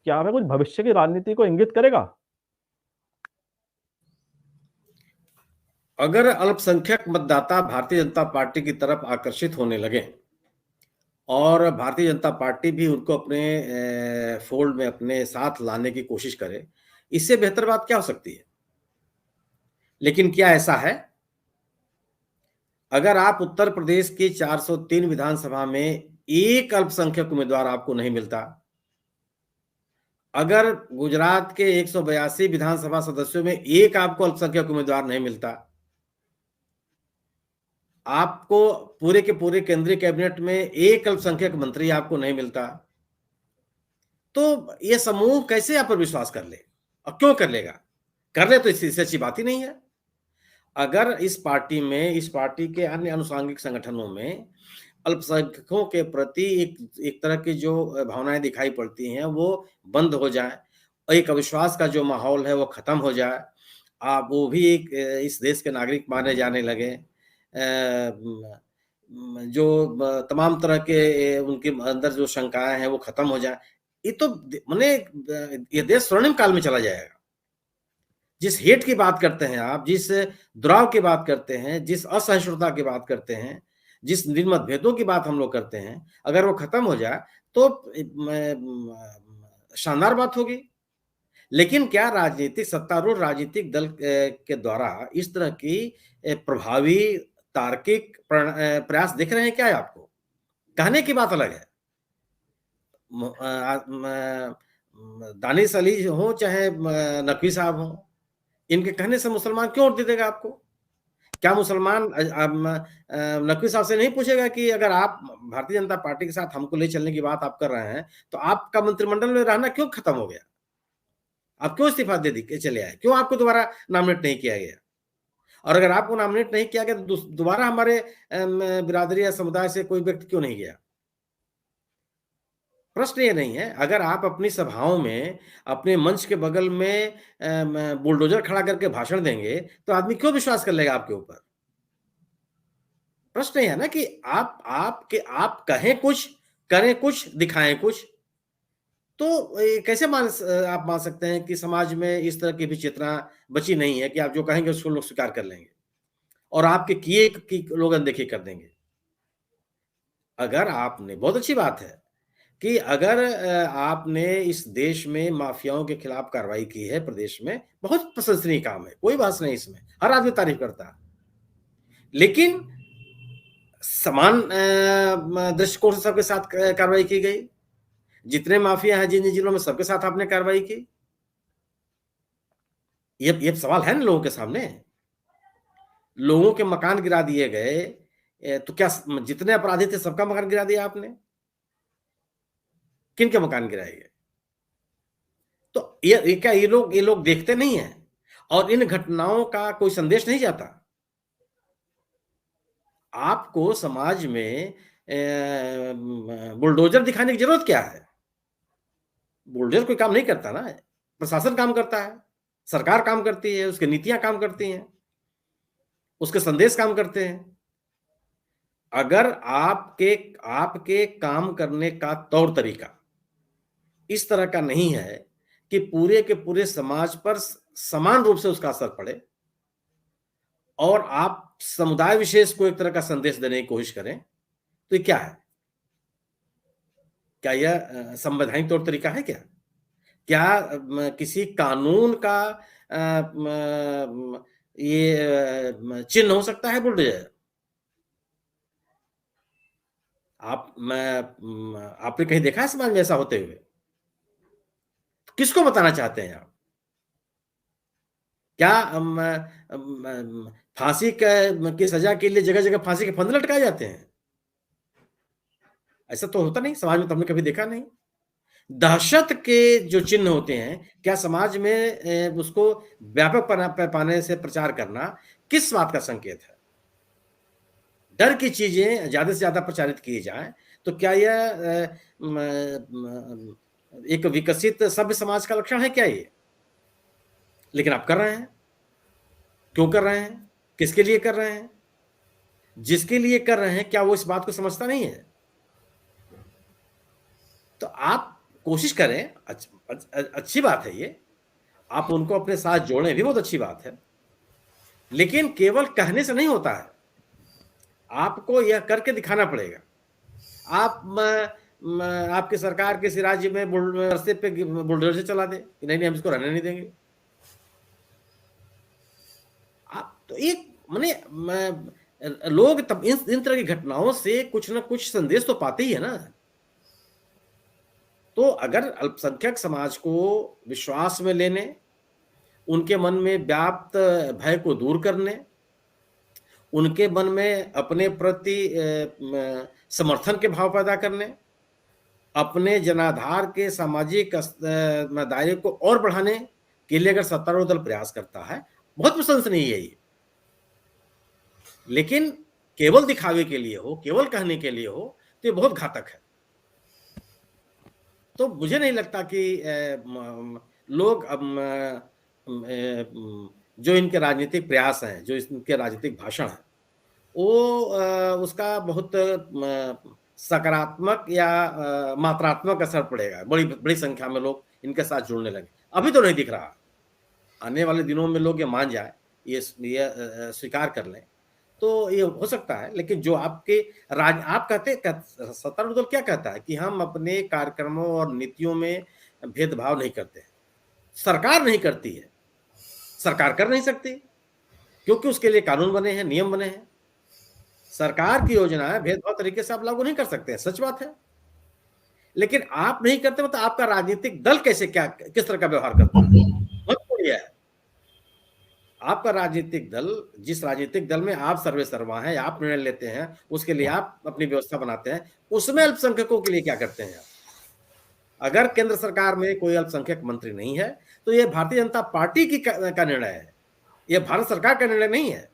क्या वह कुछ भविष्य की राजनीति को इंगित करेगा? अगर अल्पसंख्यक मतदाता भारतीय जनता पार्टी की तरफ आकर्षित होने लगे और भारतीय जनता पार्टी भी उनको अपने फोल्ड में अपने साथ लाने की कोशिश करे, इससे बेहतर बात क्या हो सकती है? लेकिन क्या ऐसा है? अगर आप उत्तर प्रदेश की 403 विधानसभा में एक अल्पसंख्यक उम्मीदवार आपको नहीं मिलता, अगर गुजरात के 182 विधानसभा सदस्यों में एक आपको अल्पसंख्यक उम्मीदवार नहीं मिलता, आपको पूरे के पूरे केंद्रीय कैबिनेट में एक अल्पसंख्यक मंत्री आपको नहीं मिलता, तो यह समूह कैसे आप पर विश्वास कर ले? और क्यों कर लेगा? कर ले तो इससे अच्छी बात ही नहीं है। अगर इस पार्टी के अन्य अनुषांगिक संगठनों में अल्पसंख्यकों के प्रति एक तरह की जो भावनाएं दिखाई पड़ती हैं वो बंद हो जाए, एक अविश्वास का जो माहौल है वो खत्म हो जाए, आप वो भी एक इस देश के नागरिक माने जाने लगे, जो तमाम तरह के उनके अंदर जो शंकाएं हैं वो खत्म हो जाए, ये तो माने ये देश स्वर्णिम काल में चला जाएगा। जिस हेट की बात करते हैं आप, जिस दुराव की बात करते हैं, जिस असहिष्णुता की बात करते हैं, जिस निर्मतभेदों की बात हम लोग करते हैं, अगर वो खत्म हो जाए तो शानदार बात होगी। लेकिन क्या सत्तारूढ़ राजनीतिक दल के द्वारा इस तरह की प्रभावी तार्किक प्रयास दिख रहे हैं क्या आपको? कहने की बात अलग है, दानिश अली हो चाहे नकवी साहब हो, इनके कहने से मुसलमान क्यों वोट दे देगा आपको? क्या मुसलमान नकवी साहब से नहीं पूछेगा कि अगर आप भारतीय जनता पार्टी के साथ हमको ले चलने की बात आप कर रहे हैं तो आपका मंत्रिमंडल में रहना क्यों खत्म हो गया? आप क्यों इस्तीफा दे दी चले आए? क्यों आपको दोबारा नॉमिनेट नहीं किया गया? और अगर आपको नॉमिनेट नहीं किया गया तो दोबारा हमारे बिरादरी या समुदाय से कोई व्यक्ति क्यों नहीं गया? प्रश्न ये नहीं है। अगर आप अपनी सभाओं में अपने मंच के बगल में बुलडोजर खड़ा करके भाषण देंगे तो आदमी क्यों विश्वास कर लेगा आपके ऊपर? प्रश्न ये है ना कि आप कहें कुछ, करें कुछ, दिखाएं कुछ, तो कैसे आप मान सकते हैं कि समाज में इस तरह की भी चेतना बची नहीं है कि आप जो कहेंगे उसको लोग स्वीकार कर लेंगे और आपके किए की लोग अनदेखी कर देंगे। अगर आपने, बहुत अच्छी बात है कि अगर आपने इस देश में माफियाओं के खिलाफ कार्रवाई की है प्रदेश में, बहुत प्रशंसनीय काम है, कोई बात नहीं इसमें, हर आदमी तारीफ करता है। लेकिन समान दृष्टिकोण से सबके साथ कार्रवाई की गई। जितने माफिया हैं जिन जिलों में, सबके साथ आपने कार्रवाई की। ये सवाल है ना लोगों के सामने। लोगों के मकान गिरा दिए गए, तो क्या जितने अपराधी थे सबका मकान गिरा दिया आपने? किनके मकान गिराए गए? तो ये लोग देखते नहीं हैं और इन घटनाओं का कोई संदेश नहीं जाता। आपको समाज में बुलडोजर दिखाने की जरूरत क्या है? बुलडोजर कोई काम नहीं करता ना, प्रशासन काम करता है, सरकार काम करती है, उसकी नीतियां काम करती हैं, उसके संदेश काम करते हैं। अगर आपके काम करने का तौर तरीका इस तरह का नहीं है कि पूरे के पूरे समाज पर समान रूप से उसका असर पड़े और आप समुदाय विशेष को एक तरह का संदेश देने की कोशिश करें, तो ये क्या है? क्या यह संवैधानिक तौर तरीका है? क्या किसी कानून का ये चिन्ह हो सकता है बुलडोजर। आपने कहीं देखा है समाज में ऐसा होते हुए? किसको बताना चाहते हैं आप? क्या फांसी की सजा के लिए जगह-जगह फांसी के फंदे लटकाए जाते हैं? ऐसा तो होता नहीं, समाज में तो हमने कभी देखा नहीं। दहशत के जो चिन्ह होते हैं, क्या समाज में उसको व्यापक पैमाने से प्रचार करना किस बात का संकेत है? डर की चीजें ज्यादा से ज्यादा प्रचारित की जाएं, तो क्या यह एक विकसित सभ्य समाज का लक्षण है क्या ये? लेकिन आप कर रहे हैं। क्यों कर रहे हैं? किसके लिए कर रहे हैं? जिसके लिए कर रहे हैं, क्या वो इस बात को समझता नहीं है? तो आप कोशिश करें, अच्छी बात है ये, आप उनको अपने साथ जोड़ें भी बहुत अच्छी बात है, लेकिन केवल कहने से नहीं होता है, आपको यह करके दिखाना पड़ेगा। आपकी सरकार किसी राज्य में रास्ते पे बुलडोजर चला दे कि नहीं हम इसको रहने नहीं देंगे, आप तो एक माने लोग तब इन तरह की घटनाओं से कुछ ना कुछ संदेश तो पाते ही है ना। तो अगर अल्पसंख्यक समाज को विश्वास में लेने, उनके मन में व्याप्त भय को दूर करने, उनके मन में अपने प्रति समर्थन के भाव पैदा करने, अपने जनाधार के सामाजिक दायरे को और बढ़ाने के लिए अगर सत्तारूढ़ दल प्रयास करता है, बहुत प्रशंसनीय है ये। लेकिन केवल दिखावे के लिए हो, केवल कहने के लिए हो, तो ये बहुत घातक है। तो मुझे नहीं लगता कि लोग जो इनके राजनीतिक प्रयास हैं, जो इनके राजनीतिक भाषण हैं, वो उसका बहुत सकारात्मक या मात्रात्मक असर पड़ेगा। बड़ी संख्या में लोग इनके साथ जुड़ने लगे। अभी तो नहीं दिख रहा। आने वाले दिनों में लोग ये मान जाए, ये स्वीकार कर लें, तो ये हो सकता है। लेकिन जो आपके आप सत्तारूढ़ दल क्या कहता है कि हम अपने कार्यक्रमों और नीतियों में भेदभाव नहीं करते हैं। सरकार नहीं करती है, सरकार कर नहीं सकती, क्योंकि उसके लिए कानून बने हैं, नियम बने हैं। सरकार की योजनाएं भेदभाव तरीके से आप लागू नहीं कर सकते हैं, सच बात है। लेकिन आप नहीं करते, मतलब आपका राजनीतिक दल किस तरह का व्यवहार करता है, महत्वपूर्ण है। आपका राजनीतिक दल, जिस राजनीतिक दल में आप सर्वे सर्वा हैं, आप निर्णय लेते हैं, उसके लिए आप अपनी व्यवस्था बनाते हैं, उसमें अल्पसंख्यकों के लिए क्या करते हैं आप? अगर केंद्र सरकार में कोई अल्पसंख्यक मंत्री नहीं है, तो यह भारतीय जनता पार्टी का निर्णय है, यह भारत सरकार का निर्णय नहीं है।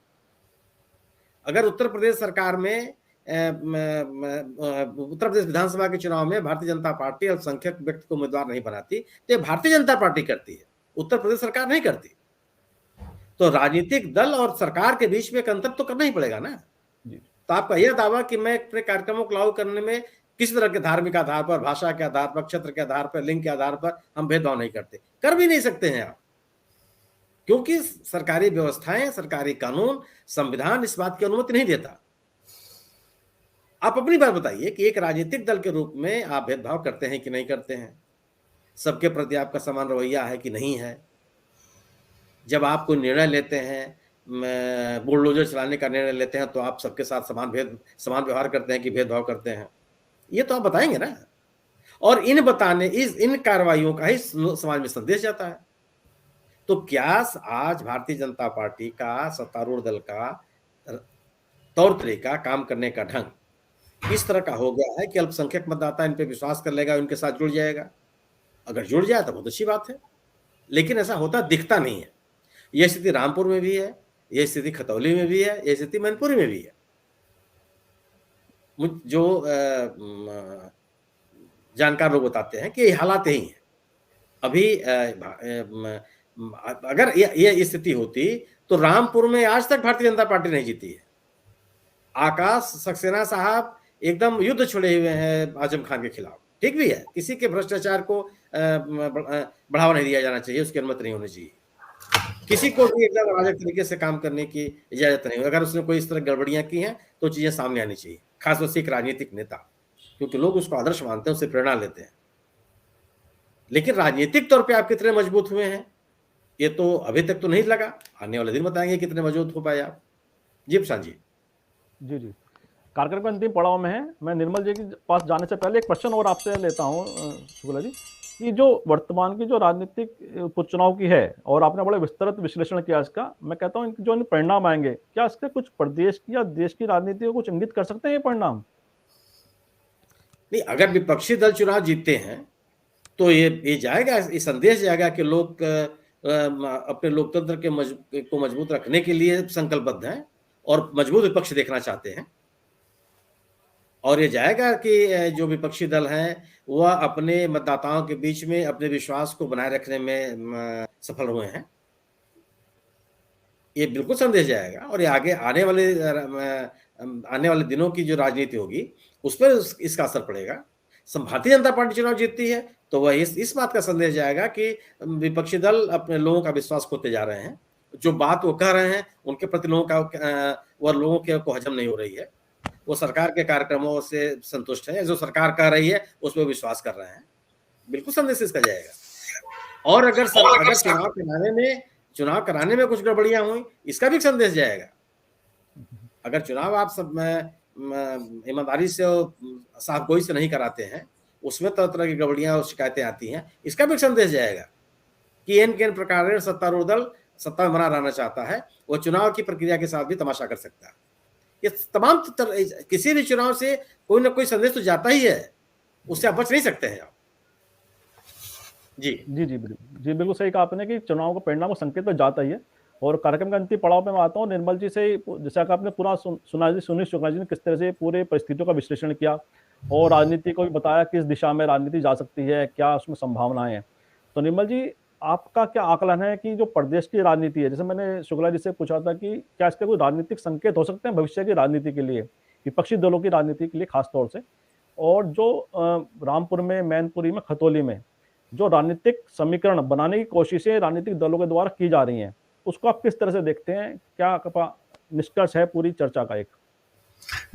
अगर उत्तर प्रदेश सरकार में उत्तर प्रदेश विधानसभा के चुनाव में भारतीय जनता पार्टी अल्पसंख्यक व्यक्ति को उम्मीदवार नहीं बनाती, तो यह भारतीय जनता पार्टी करती है, उत्तर प्रदेश सरकार नहीं करती। तो राजनीतिक दल और सरकार के बीच में एक अंतर तो करना ही पड़ेगा ना। तो आपका यह दावा कि मैं अपने कार्यक्रमों को लागू करने में किसी तरह के धार्मिक आधार पर, भाषा के आधार पर, क्षेत्र के आधार पर, लिंग के आधार पर हम भेदभाव नहीं करते, कर भी नहीं सकते हैं आप, क्योंकि सरकारी व्यवस्थाएं, सरकारी कानून, संविधान इस बात की अनुमति नहीं देता। आप अपनी बात बताइए कि एक राजनीतिक दल के रूप में आप भेदभाव करते हैं कि नहीं करते हैं? सबके प्रति आपका समान रवैया है कि नहीं है? जब आप कोई निर्णय लेते हैं, बुलडोजर चलाने का निर्णय लेते हैं, तो आप सबके साथ समान व्यवहार करते हैं कि भेदभाव करते हैं? ये तो आप बताएंगे ना। और इन कार्रवाइयों का ही समाज में संदेश जाता है। तो क्या आज भारतीय जनता पार्टी का, सत्तारूढ़ दल का तौर तरीका, काम करने का ढंग इस तरह का हो गया है कि अल्पसंख्यक मतदाता इन पे विश्वास कर लेगा, उनके साथ जुड़ जाएगा? अगर जुड़ जाए तो बहुत अच्छी बात है, लेकिन ऐसा होता दिखता नहीं है। यह स्थिति रामपुर में भी है, यह स्थिति खतौली में भी है, यह स्थिति मैनपुरी में भी है। जो जानकार लोग बताते हैं कि ये हालात यही हैं। अभी अगर ये स्थिति होती तो रामपुर में आज तक भारतीय जनता पार्टी नहीं जीती है। आकाश सक्सेना साहब एकदम युद्ध छुड़े हुए हैं आजम खान के खिलाफ। ठीक भी है, किसी के भ्रष्टाचार को बढ़ावा नहीं दिया जाना चाहिए, उसकी अनुमति नहीं होनी चाहिए। किसी को भी एकदम अराजक तरीके से काम करने की इजाजत नहीं। अगर उसने कोई इस तरह गड़बड़ियां की हैं तो चीजें सामने आनी चाहिए, खासतौर से एक राजनीतिक नेता, क्योंकि लोग उसको आदर्श मानते हैं, उससे प्रेरणा लेते हैं। लेकिन राजनीतिक तौर पे आप कितने मजबूत हुए हैं, ये तो अभी तक तो नहीं लगा, आने वाले दिन बताएंगे कितने मजबूत हो पाए आप। जी प्रशांत जी। जी जी, कार्यक्रम के अंतिम पड़ाव में है। मैं निर्मल जी के पास जाने से पहले एक प्रश्न और आपसे लेता हूँ शुक्ला जी, कि जो वर्तमान की जो राजनीतिक उपचुनाव की है, और आपने बड़े विस्तृत विश्लेषण किया इसका, मैं कहता हूँ जो परिणाम आएंगे, क्या इसके कुछ प्रदेश की या देश की राजनीति को कुछ इंगित कर सकते हैं ये परिणाम? नहीं, अगर विपक्षी दल चुनाव जीतते हैं तो ये जाएगा, ये संदेश जाएगा कि लोग अपने लोकतंत्र को मजबूत रखने के लिए संकल्पबद्ध हैं और मजबूत विपक्ष देखना चाहते हैं। और ये जाएगा कि जो विपक्षी दल हैं वह अपने मतदाताओं के बीच में अपने विश्वास को बनाए रखने में सफल हुए हैं। ये बिल्कुल संदेश जाएगा, और ये आगे आने वाले दिनों की जो राजनीति होगी उस पर इसका असर पड़ेगा। भारतीय जनता पार्टी चुनाव जीतती है तो वह इस बात का संदेश जाएगा कि विपक्षी दल अपने लोगों का विश्वास खोते जा रहे हैं, जो बात वो कह रहे हैं उनके प्रति लोगों को हजम नहीं हो रही है, वो सरकार के कार्यक्रमों से संतुष्ट है, जो सरकार कह रही है उस पर विश्वास कर रहे हैं। बिल्कुल संदेश इसका जाएगा। और अगर चुनाव कराने में कुछ गड़बड़ियां हुई, इसका भी संदेश जाएगा। अगर चुनाव आप सब ईमानदारी से साफ गोई से नहीं कराते हैं, उसमें तरह तरह की गड़बड़ियां और शिकायतें आती हैं, इसका भी संदेश जाएगा कि इन प्रकार सत्तारूढ़ दल सत्ता में बना रहना चाहता है, वो चुनाव की प्रक्रिया के साथ भी तमाशा कर सकता है। ये तमाम किसी भी चुनाव से कोई ना कोई संदेश तो जाता ही है, उससे आप बच नहीं सकते हैं आप। जी जी जी बिल्कुल सही कहा आपने कि चुनाव का परिणाम संकेत तो जाता ही है। और कार्यक्रम के अंतिम पड़ाव पे मैं आता हूँ निर्मल जी से, जैसा कि आपने पूरा सुनील शुक्ला जी ने किस तरह से पूरे परिस्थितियों का विश्लेषण किया और राजनीति को भी बताया किस दिशा में राजनीति जा सकती है, क्या उसमें संभावनाएं हैं। तो निर्मल जी, आपका क्या आकलन है कि जो प्रदेश की राजनीति है, जैसे मैंने शुक्ला जी से पूछा था कि क्या इसके कोई राजनीतिक संकेत हो सकते हैं भविष्य की राजनीति के लिए, विपक्षी दलों की राजनीति के लिए खासतौर से, और जो रामपुर में, मैनपुरी में, खतौली में जो राजनीतिक समीकरण बनाने की कोशिशें राजनीतिक दलों के द्वारा की जा रही हैं, उसको आप किस तरह से देखते हैं? क्या निष्कर्ष है पूरी चर्चा का? एक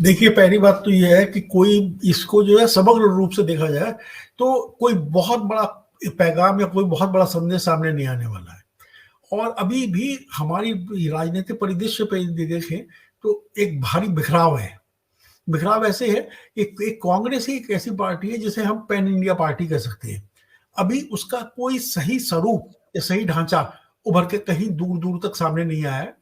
देखिए, पहली बात तो यह है कि कोई इसको जो है समग्र रूप से देखा जाए तो कोई बहुत बड़ा पैगाम या कोई बहुत बड़ा संदेश सामने नहीं आने वाला है। और अभी भी हमारी राजनीतिक परिदृश्य पे देखें तो एक भारी बिखराव है। बिखराव ऐसे है, एक कांग्रेस ही एक ऐसी पार्टी है जिसे हम पैन इंडिया पार्टी कह सकते हैं। अभी उसका कोई सही स्वरूप या सही ढांचा उभर के कहीं दूर दूर तक सामने नहीं आया है।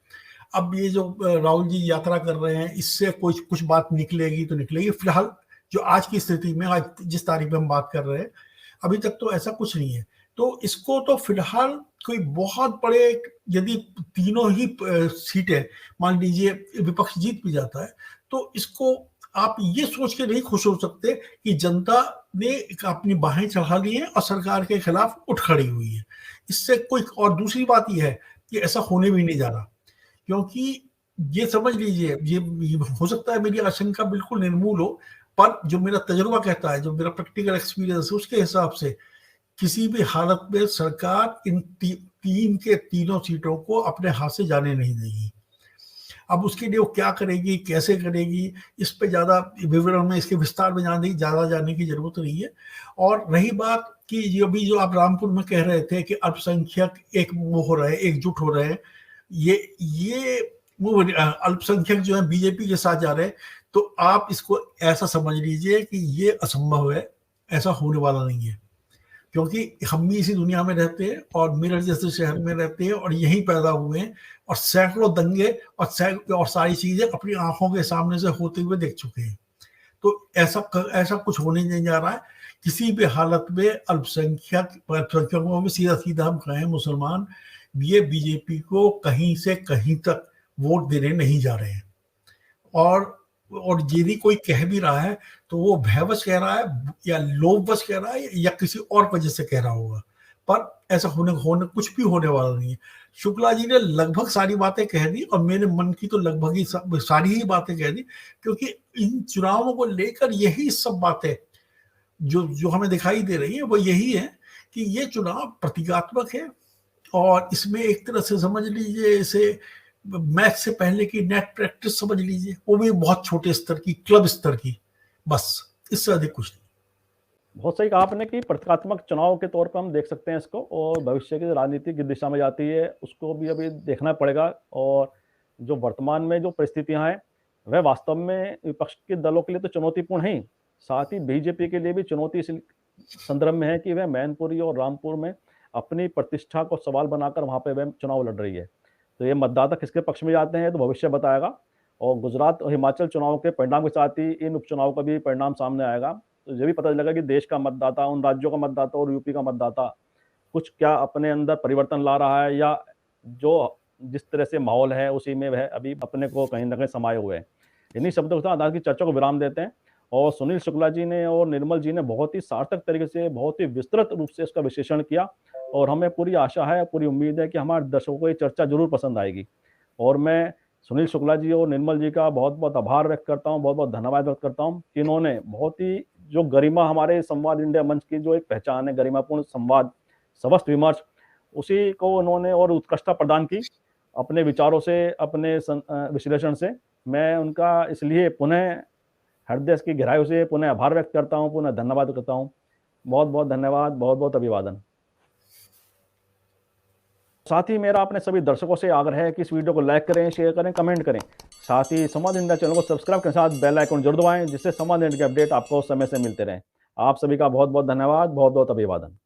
अब ये जो राहुल जी यात्रा कर रहे हैं, इससे कुछ बात निकलेगी तो निकलेगी। फिलहाल जो आज की स्थिति में, आज जिस तारीख में हम बात कर रहे हैं, अभी तक तो ऐसा कुछ नहीं है। तो इसको तो फिलहाल कोई बहुत बड़े, यदि तीनों ही सीटें मान लीजिए विपक्ष जीत भी जाता है, तो इसको आप ये सोच के नहीं खुश हो सकते कि जनता ने अपनी बाहें चढ़ा ली है और सरकार के खिलाफ उठ खड़ी हुई है। इससे कोई, और दूसरी बात यह है कि ऐसा होने भी नहीं जा रहा, क्योंकि ये समझ लीजिए, ये हो सकता है मेरी आशंका बिल्कुल निर्मूल हो, पर जो मेरा तजुर्बा कहता है, जो मेरा प्रैक्टिकल एक्सपीरियंस है, उसके हिसाब से किसी भी हालत में सरकार इन तीनों सीटों को अपने हाथ से जाने नहीं देगी। अब उसके लिए वो क्या करेगी, कैसे करेगी, इस पे ज्यादा विवरण में, इसके विस्तार में ज्यादा जाने की जरूरत नहीं है। और रही बात कि अभी जो आप रामपुर में कह रहे थे कि अल्पसंख्यक एक वो हो रहे हैं, एकजुट हो रहे हैं, ये वो अल्पसंख्यक जो है बीजेपी के साथ जा रहे हैं, तो आप इसको ऐसा समझ लीजिए कि ये असंभव है, ऐसा होने वाला नहीं है। क्योंकि हम भी इसी दुनिया में रहते हैं और मेरठ जैसे शहर में रहते हैं और यहीं पैदा हुए हैं, और सैकड़ों दंगे और सारी चीजें अपनी आंखों के सामने से होते हुए देख चुके हैं। तो ऐसा कुछ होने नहीं जा रहा है किसी भी हालत में। अल्पसंख्यकों में सीधा सीधा हम कहें मुसलमान, ये बीजेपी को कहीं से कहीं तक वोट देने नहीं जा रहे हैं। और यदि कोई कह भी रहा है तो वो भयवश कह रहा है या लोभवश कह रहा है या किसी और वजह से कह रहा होगा, पर ऐसा होने कुछ भी होने वाला नहीं है। शुक्ला जी ने लगभग सारी बातें कह दी और मेरे मन की तो लगभग ही सारी ही बातें कह दी, क्योंकि इन चुनावों को लेकर यही सब बातें जो हमें दिखाई दे रही है वो यही है कि ये चुनाव प्रतीकात्मक है, और इसमें एक तरह से समझ लीजिए इसे मैच से पहले की नेट प्रैक्टिस समझ लीजिए, वो भी बहुत छोटे स्तर की, क्लब स्तर की, बस, इससे अधिक कुछ नहीं। बहुत सही कहा आपने कि प्रतीकात्मक चुनाव के तौर पर हम देख सकते हैं इसको, और भविष्य की राजनीति किस दिशा में जाती है उसको भी अभी देखना पड़ेगा। और जो वर्तमान में जो परिस्थितियां हैं वह वास्तव में विपक्ष के दलों के लिए तो चुनौतीपूर्ण है ही, साथ ही बीजेपी के लिए भी चुनौती इस संदर्भ में है कि वह मैनपुरी और रामपुर में अपनी प्रतिष्ठा को सवाल बनाकर वहां पे वह चुनाव लड़ रही है। तो ये मतदाता किसके पक्ष में जाते हैं तो भविष्य बताएगा, और गुजरात और हिमाचल चुनाव के परिणाम के साथ ही इन उपचुनाव का भी परिणाम सामने आएगा। तो ये भी पता चलेगा कि देश का मतदाता, उन राज्यों का मतदाता और यूपी का मतदाता कुछ क्या अपने अंदर परिवर्तन ला रहा है, या जो जिस तरह से माहौल है उसी में वह अभी अपने को कहीं ना कहीं समाये हुए हैं। इन्हीं शब्दों के साथ आज की चर्चा को विराम देते हैं, और सुनील शुक्ला जी ने और निर्मल जी ने बहुत ही सार्थक तरीके से, बहुत ही विस्तृत रूप से इसका विश्लेषण किया, और हमें पूरी आशा है, पूरी उम्मीद है कि हमारे दर्शकों को ये चर्चा जरूर पसंद आएगी। और मैं सुनील शुक्ला जी और निर्मल जी का बहुत बहुत आभार व्यक्त करता हूँ, बहुत बहुत धन्यवाद व्यक्त करता हूँ कि इन्होंने बहुत ही जो गरिमा हमारे संवाद इंडिया मंच की जो एक पहचान है, गरिमापूर्ण संवाद, स्वस्थ विमर्श, उसी को उन्होंने और उत्कृष्टता प्रदान की अपने विचारों से, अपने विश्लेषण से। मैं उनका इसलिए पुनः हृदय की गहराई से पुनः आभार व्यक्त करता हूँ, पुनः धन्यवाद करता हूँ। बहुत बहुत धन्यवाद, बहुत बहुत अभिवादन। साथ ही मेरा अपने सभी दर्शकों से आग्रह है कि इस वीडियो को लाइक करें, शेयर करें, कमेंट करें। साथ ही संवाद इंडिया चैनल को सब्सक्राइब के साथ बेल आइकन जरूर दबाएं, जिससे संवाद इंडिया के अपडेट आपको समय से मिलते रहें। आप सभी का बहुत बहुत धन्यवाद, बहुत बहुत अभिवादन।